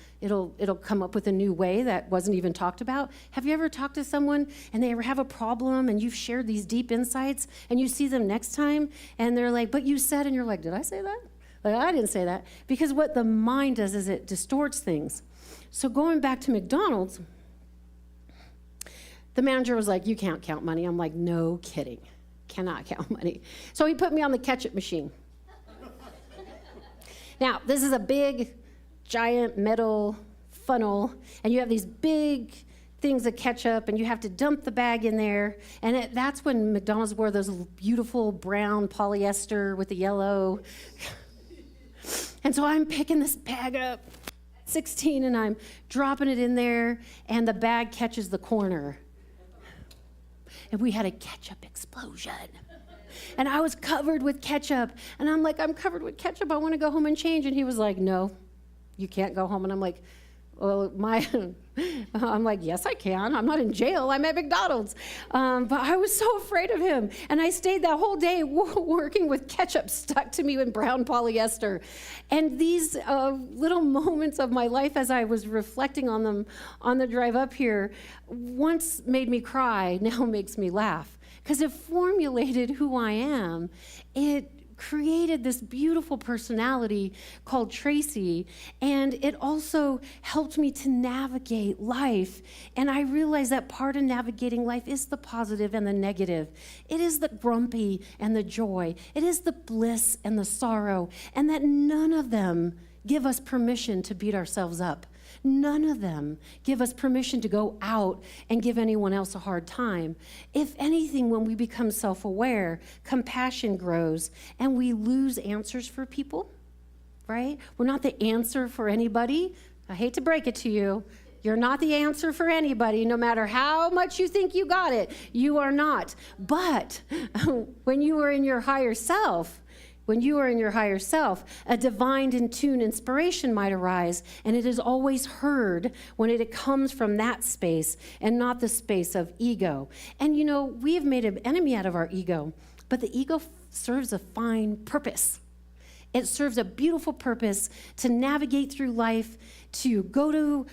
come up with a new way that wasn't even talked about. Have you ever talked to someone and they ever have a problem and you've shared these deep insights and you see them next time and they're like, but you said, and you're like, did I say that? Like, I didn't say that. Because what the mind does is it distorts things. So going back to McDonald's, the manager was like, you can't count money. I'm like, no kidding. Cannot count money. So he put me on the ketchup machine. Now, this is a big, giant metal funnel, and you have these big things of ketchup, and you have to dump the bag in there. And that's when McDonald's wore those beautiful brown polyester with the yellow. And so I'm picking this bag up at 16, and I'm dropping it in there, and the bag catches the corner. And we had a ketchup explosion. And I was covered with ketchup. And I'm like, I'm covered with ketchup. I want to go home and change. And he was like, no, you can't go home. And I'm like, well, I'm like, yes, I can. I'm not in jail. I'm at McDonald's. But I was so afraid of him. And I stayed that whole day working with ketchup stuck to me in brown polyester. And these little moments of my life as I was reflecting on them on the drive up here, once made me cry, now makes me laugh. Because it formulated who I am. It created this beautiful personality called Tracy, and it also helped me to navigate life. And I realized that part of navigating life is the positive and the negative. It is the grumpy and the joy. It is the bliss and the sorrow, and that none of them give us permission to beat ourselves up. None of them give us permission to go out and give anyone else a hard time. If anything, when we become self-aware, compassion grows and we lose answers for people, right? We're not the answer for anybody. I hate to break it to you. You're not the answer for anybody, no matter how much you think you got it. You are not. But when you are in your higher self, a divine in tune inspiration might arise, and it is always heard when it comes from that space and not the space of ego. And we have made an enemy out of our ego, but the ego serves a fine purpose. It serves a beautiful purpose to navigate through life, to go to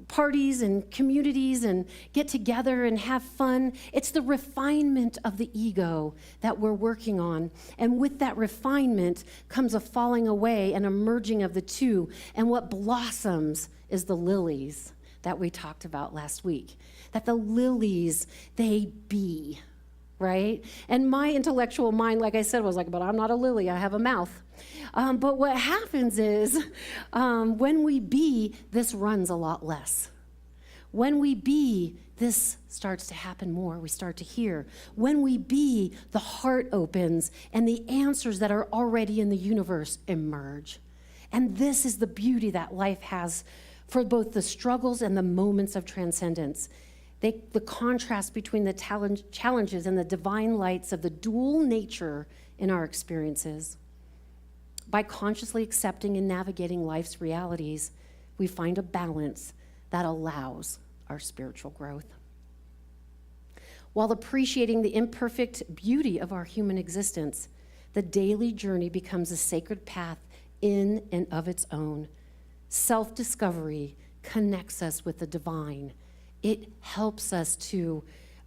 parties and communities and get together and have fun. It's the refinement of the ego that we're working on. And with that refinement comes a falling away and a merging of the two. And what blossoms is the lilies that we talked about last week. That the lilies, they be. Right? And my intellectual mind, like I said, was like, but I'm not a lily, I have a mouth. But what happens is when we be, this runs a lot less. When we be, this starts to happen more. We start to hear. When we be, the heart opens and the answers that are already in the universe emerge. And this is the beauty that life has for both the struggles and the moments of transcendence. The contrast between the challenges and the divine lights of the dual nature in our experiences. By consciously accepting and navigating life's realities, we find a balance that allows our spiritual growth. While appreciating the imperfect beauty of our human existence, the daily journey becomes a sacred path in and of its own. Self-discovery connects us with the divine. It helps us to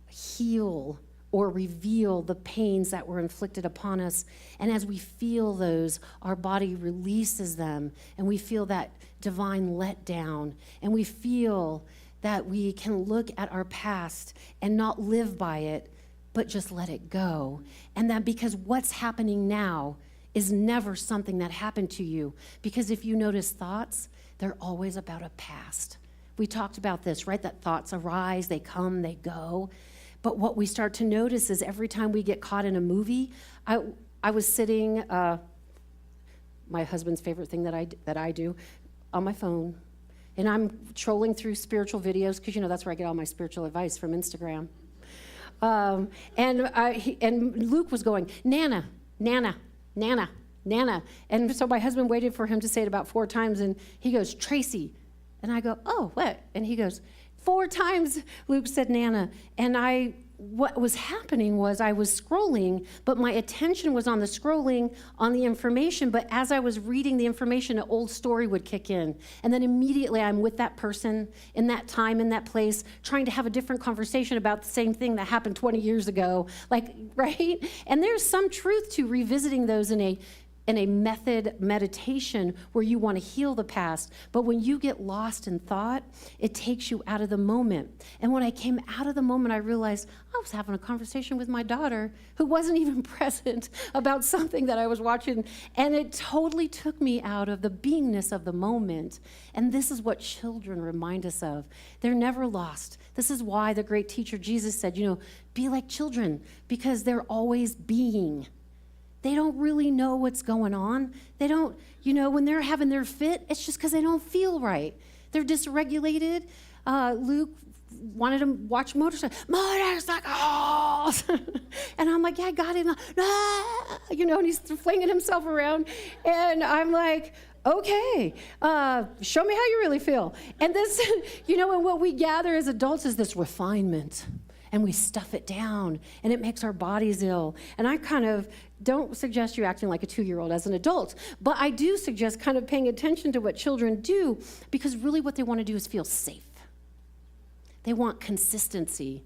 heal or reveal the pains that were inflicted upon us. And as we feel those, our body releases them, and we feel that divine letdown, and we feel that we can look at our past and not live by it, but just let it go. And that because what's happening now is never something that happened to you. Because if you notice thoughts, they're always about a past. We talked about this, right? That thoughts arise, they come, they go. But what we start to notice is every time we get caught in a movie, I was sitting, my husband's favorite thing that I do, on my phone. And I'm trolling through spiritual videos, because that's where I get all my spiritual advice, from Instagram. And Luke was going, Nana, Nana, Nana, Nana. And so my husband waited for him to say it about 4 times, and he goes, Tracy. And I go, oh, what? And he goes, 4 times Luke said Nana. And what was happening was I was scrolling, but my attention was on the scrolling, on the information. But as I was reading the information, an old story would kick in. And then immediately I'm with that person in that time, in that place, trying to have a different conversation about the same thing that happened 20 years ago. Right? And there's some truth to revisiting those in a method meditation where you want to heal the past. But when you get lost in thought, it takes you out of the moment. And when I came out of the moment, I realized I was having a conversation with my daughter who wasn't even present about something that I was watching. And it totally took me out of the beingness of the moment. And this is what children remind us of. They're never lost. This is why the great teacher Jesus said, be like children, because they're always being. They don't really know what's going on. They don't, when they're having their fit, it's just because they don't feel right. They're dysregulated. Luke wanted to watch motorcycles. And I'm like, yeah, I got it. And he's flinging himself around. And I'm like, okay, show me how you really feel. And this, and what we gather as adults is this refinement. And we stuff it down, and it makes our bodies ill. And I kind of don't suggest you acting like a 2-year-old as an adult, but I do suggest kind of paying attention to what children do, because really what they want to do is feel safe. They want consistency.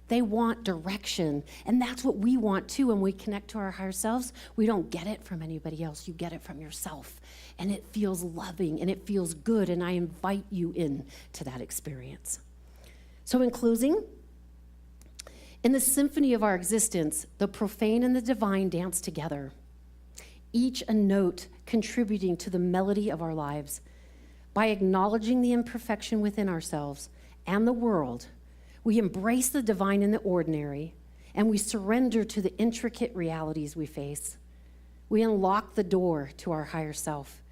They want direction. And that's what we want too. When we connect to our higher selves, we don't get it from anybody else. You get it from yourself. And it feels loving, and it feels good, and I invite you in to that experience. So in closing, in the symphony of our existence, the profane and the divine dance together, each a note contributing to the melody of our lives. By acknowledging the imperfection within ourselves and the world, we embrace the divine in the ordinary, and we surrender to the intricate realities we face. We unlock the door to our higher self.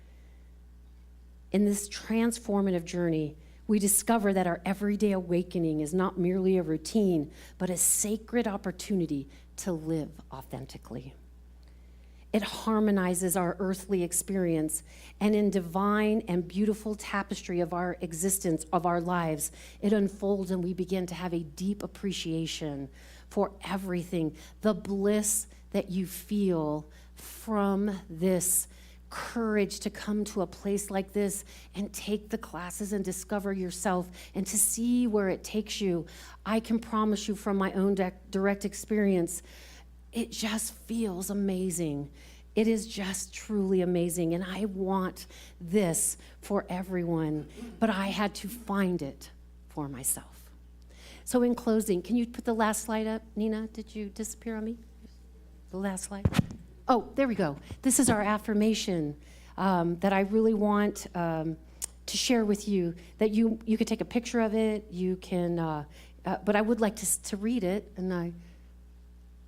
In this transformative journey, we discover that our everyday awakening is not merely a routine, but a sacred opportunity to live authentically. It harmonizes our earthly experience, and in divine and beautiful tapestry of our existence, of our lives, it unfolds and we begin to have a deep appreciation for everything, the bliss that you feel from this courage to come to a place like this and take the classes and discover yourself and to see where it takes you. I can promise you from my own direct experience, it just feels amazing. It is just truly amazing, and I want this for everyone, but I had to find it for myself. So in closing, can you put the last slide up? Nina, did you disappear on me? The last slide. Oh, there we go. This is our affirmation that I really want to share with you, that you could take a picture of it, you can, but I would like to read it, and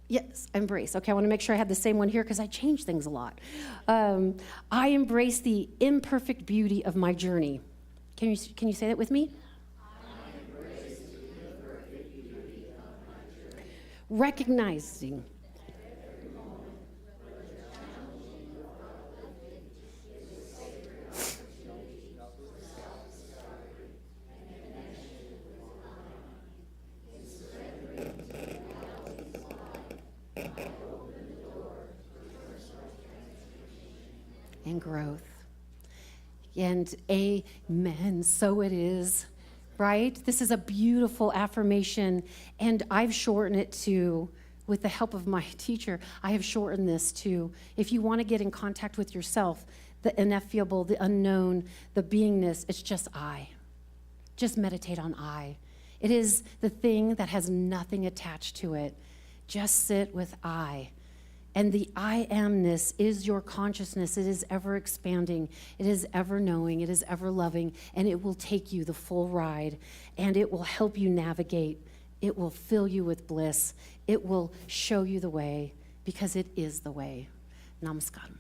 yes, embrace. Okay, I want to make sure I have the same one here because I change things a lot. I embrace the imperfect beauty of my journey. Can you say that with me? I embrace the imperfect beauty of my journey. Recognizing and growth. And amen, so it is, right? This is a beautiful affirmation, and I've shortened it to, with the help of my teacher, I have shortened this to, if you want to get in contact with yourself, the ineffable, the unknown, the beingness, it's just I. Just meditate on I. It is the thing that has nothing attached to it. Just sit with I. And the I amness is your consciousness. It is ever expanding. It is ever knowing. It is ever loving. And it will take you the full ride. And it will help you navigate. It will fill you with bliss. It will show you the way, because it is the way. Namaskaram.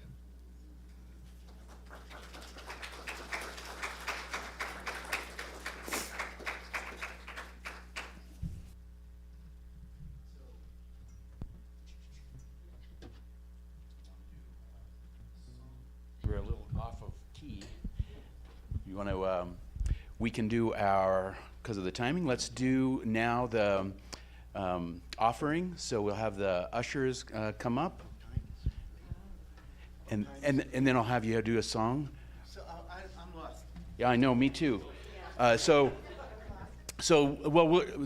We're a little off of key. You want to, we can do our, because of the timing, let's do now the offering. So we'll have the ushers come up. And then I'll have you do a song. So I'm lost. Yeah, I know, me too. Well,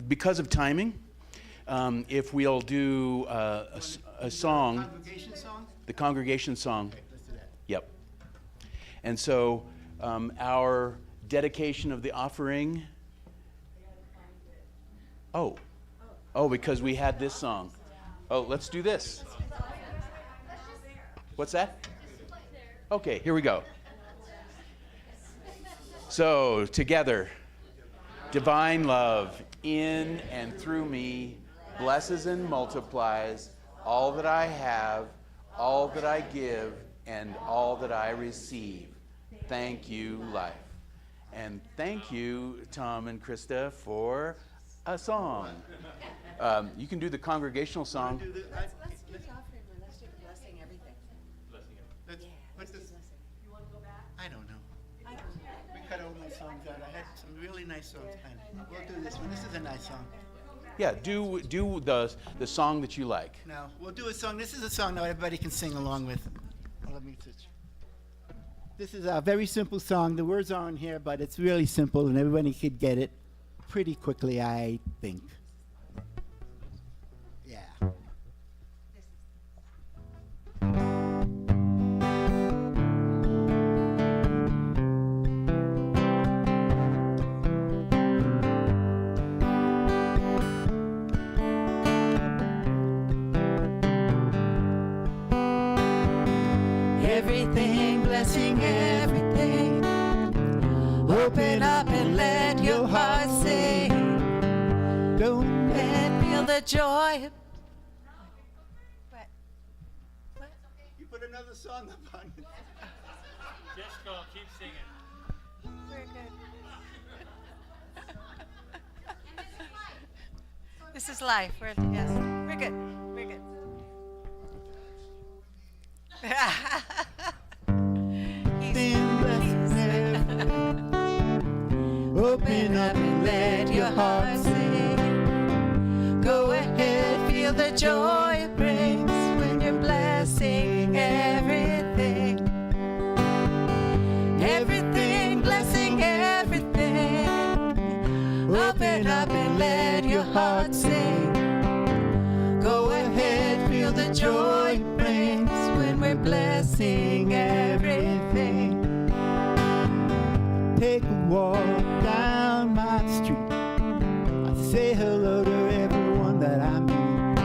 because of timing, if we'll do a song. Congregation song? The congregation song. Okay, let's do that. Yep. And so our dedication of the offering. Oh, because we had this song. Oh, let's do this. What's that? Okay, here we go. So together, divine love in and through me blesses and multiplies all that I have, all that I give, and all that I receive. Thank you, life. And thank you, Tom and Krista, for a song. You can do the congregational song. Let's do the offering one. Let's do the blessing everything. What's this? You want to go back? I don't know. I don't know. We cut all my songs out. I had some really nice songs planned. We'll do this one. This is a nice song. Yeah, do the song that you like. Now, we'll do a song. This is a song that everybody can sing along with. Let me switch. This is a very simple song. The words aren't here, but it's really simple, and everybody could get it pretty quickly, I think. Yeah. Everything, blessing everything. Open up and let your heart sing. Don't And feel the joy. What? you put another song up on it. Just go, keep singing. We're good. This is life. Yes, we're good. We're good. Open up and let your heart sing. Go ahead, feel the joy it brings when you're blessing everything. Everything, blessing everything. Open up and let your heart sing. Go ahead, feel the joy it brings when we're blessing everything. Take a walk down my street. I say hello to everyone that I meet.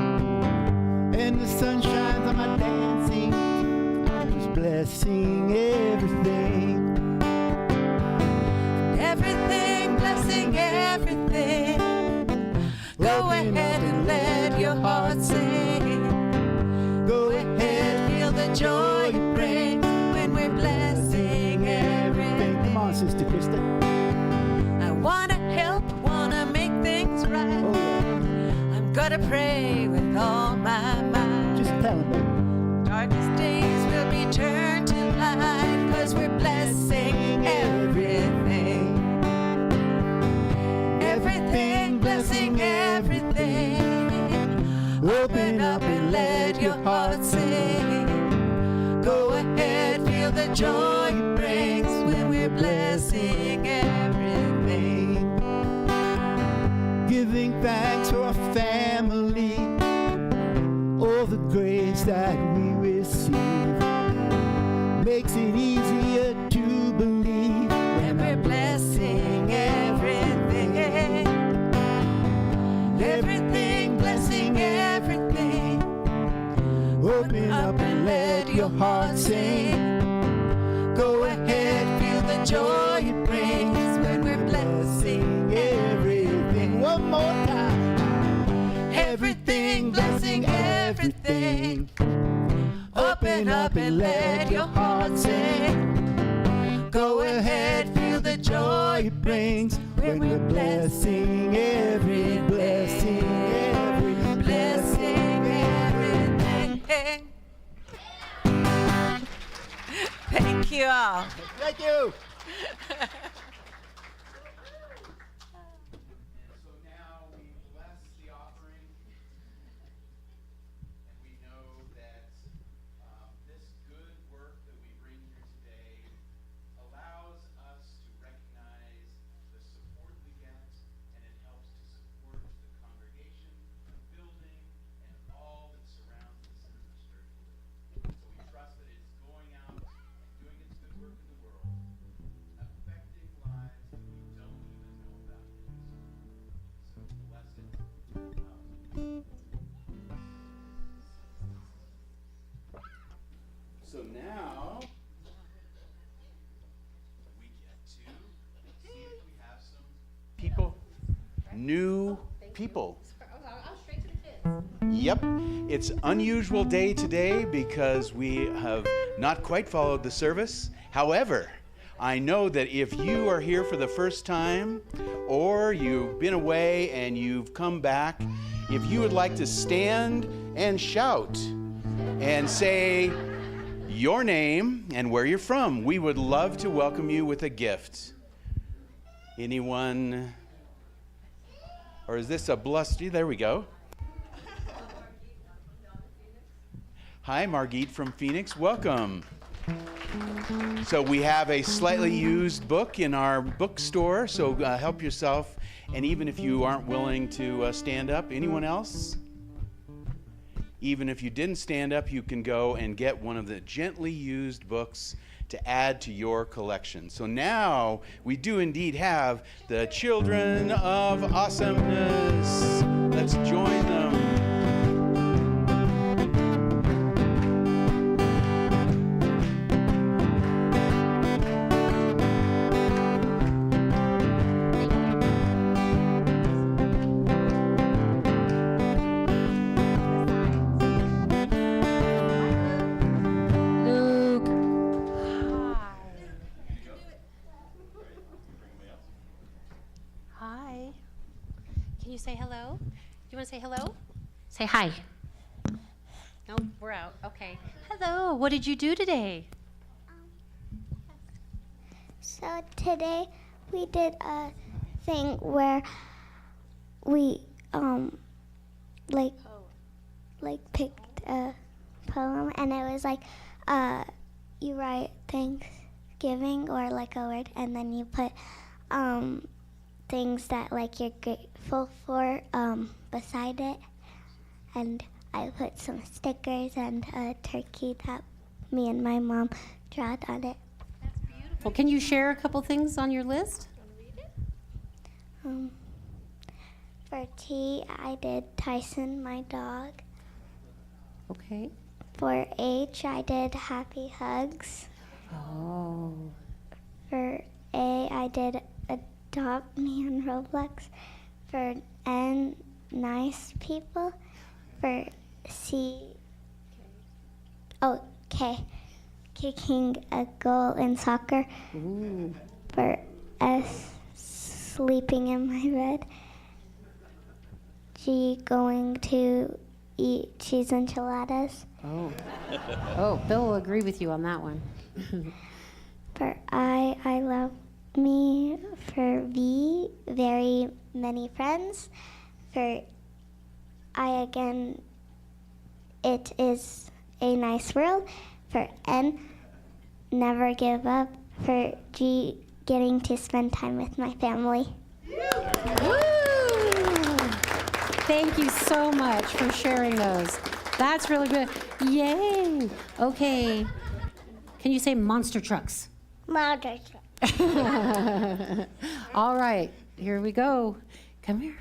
And the sun shines on my dancing. I'm just blessing everything. Everything, blessing everything. Go ahead and let your heart sing. Go ahead, feel the joy it brings when we're blessing everything. Come on, Sister Krista. I wanna help, wanna make things right. Oh, yeah. I'm gonna pray with all my might. Just tell him, baby. Darkest days will be turned to light, 'cause we're blessing everything. Everything, blessing everything. Open up and let your heart sing. Go ahead, feel the joy it brings when we're blessing everything. Giving thanks for our family, all the grace that we receive. Makes it easier to believe When we're blessing everything. Everything, blessing everything. Open up and let your heart sing. Go ahead, feel the joy it brings when we're blessing Everything. One more time. everything, blessing everything. Open up and let your heart sing. Go ahead, feel the joy it brings when we're blessing every blessing, every blessing, everything. Thank you all. Thank you. So now we bless the offering, and we know that this good work that we bring here today allows us to recognize the support we get, and it helps to support the congregation, the building, and all that surrounds the Center for Spiritual Living. So we trust that it's going out and doing its good work in the world, affecting lives that we don't even know about yet. So bless it. So now we get to see if we have some people, new people. Yep, it's unusual day today because we have not quite followed the service. However, I know that if you are here for the first time or you've been away and you've come back, if you would like to stand and shout and say your name and where you're from, we would love to welcome you with a gift. Anyone? Or is this a blustery? There we go. Hi, Margit from Phoenix. Welcome. So we have a slightly used book in our bookstore, so help yourself. And even if you aren't willing to stand up, anyone else? Even if you didn't stand up, you can go and get one of the gently used books to add to your collection. So now we do indeed have the Children of Awesomeness. Let's join them. say hello? You want to say hello? Say hi. No, we're out. Okay. Hello. What did you do today? So today we did a thing where we picked a poem, and it was like you write Thanksgiving or like a word, and then you put things that like you're grateful for beside it. And I put some stickers and a turkey that me and my mom drawed on it. Well, can you share a couple things on your list? For T, I did Tyson, my dog. Okay. For H, I did Happy Hugs. Oh. For A, I did Adopt Me on Roblox. For N, Nice People. For C, K, kicking a goal in soccer. Ooh. For S, sleeping in my bed. G, going to eat cheese enchiladas. Oh. Oh, Bill will agree with you on that one. For I love me. For V, very many friends. For I, again, it is a nice world. For N, never give up. For G, getting to spend time with my family. Woo! Thank you so much for sharing those. That's really good. Yay! Okay. Can you say monster trucks? Mother. All right, here we go. Come here.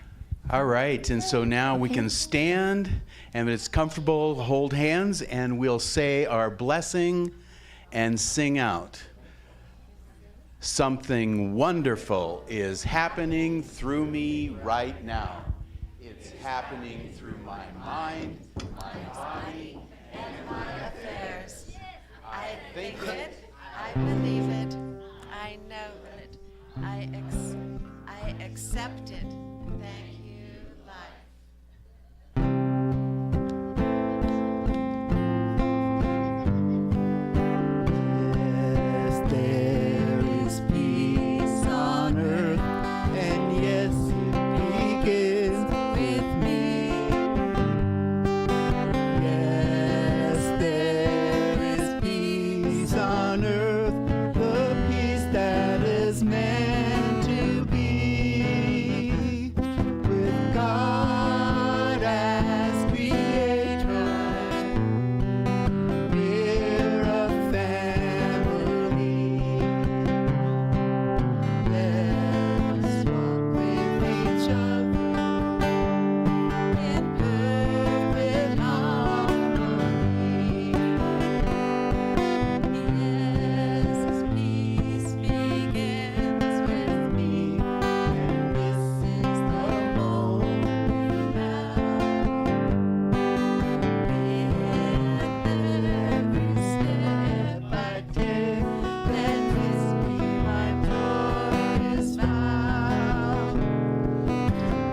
All right, and so now we can stand, and if it's comfortable, hold hands, and we'll say our blessing and sing out. Something wonderful is happening through me right now. It's happening through my mind, my body, and my affairs. I think it, I believe it, I know it, I accept it. Thank you, life. Yes, there is peace on earth, and yes, it begins with me. Yes, there is peace on earth, the peace that is meant to be. With God as creator, we're a family. Let's walk with each other in perfect harmony. Yes, peace begins with me, and this is the moment now. Every step I take, let this be my joyous vow.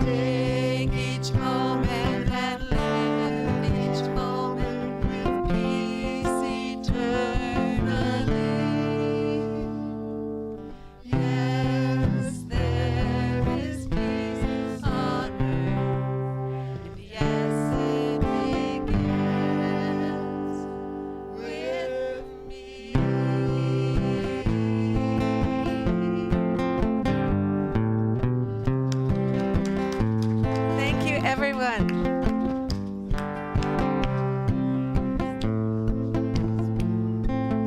Take each moment and live each moment with peace eternally. Yes, there is peace on earth, and yes, it begins with me. Thank you, everyone.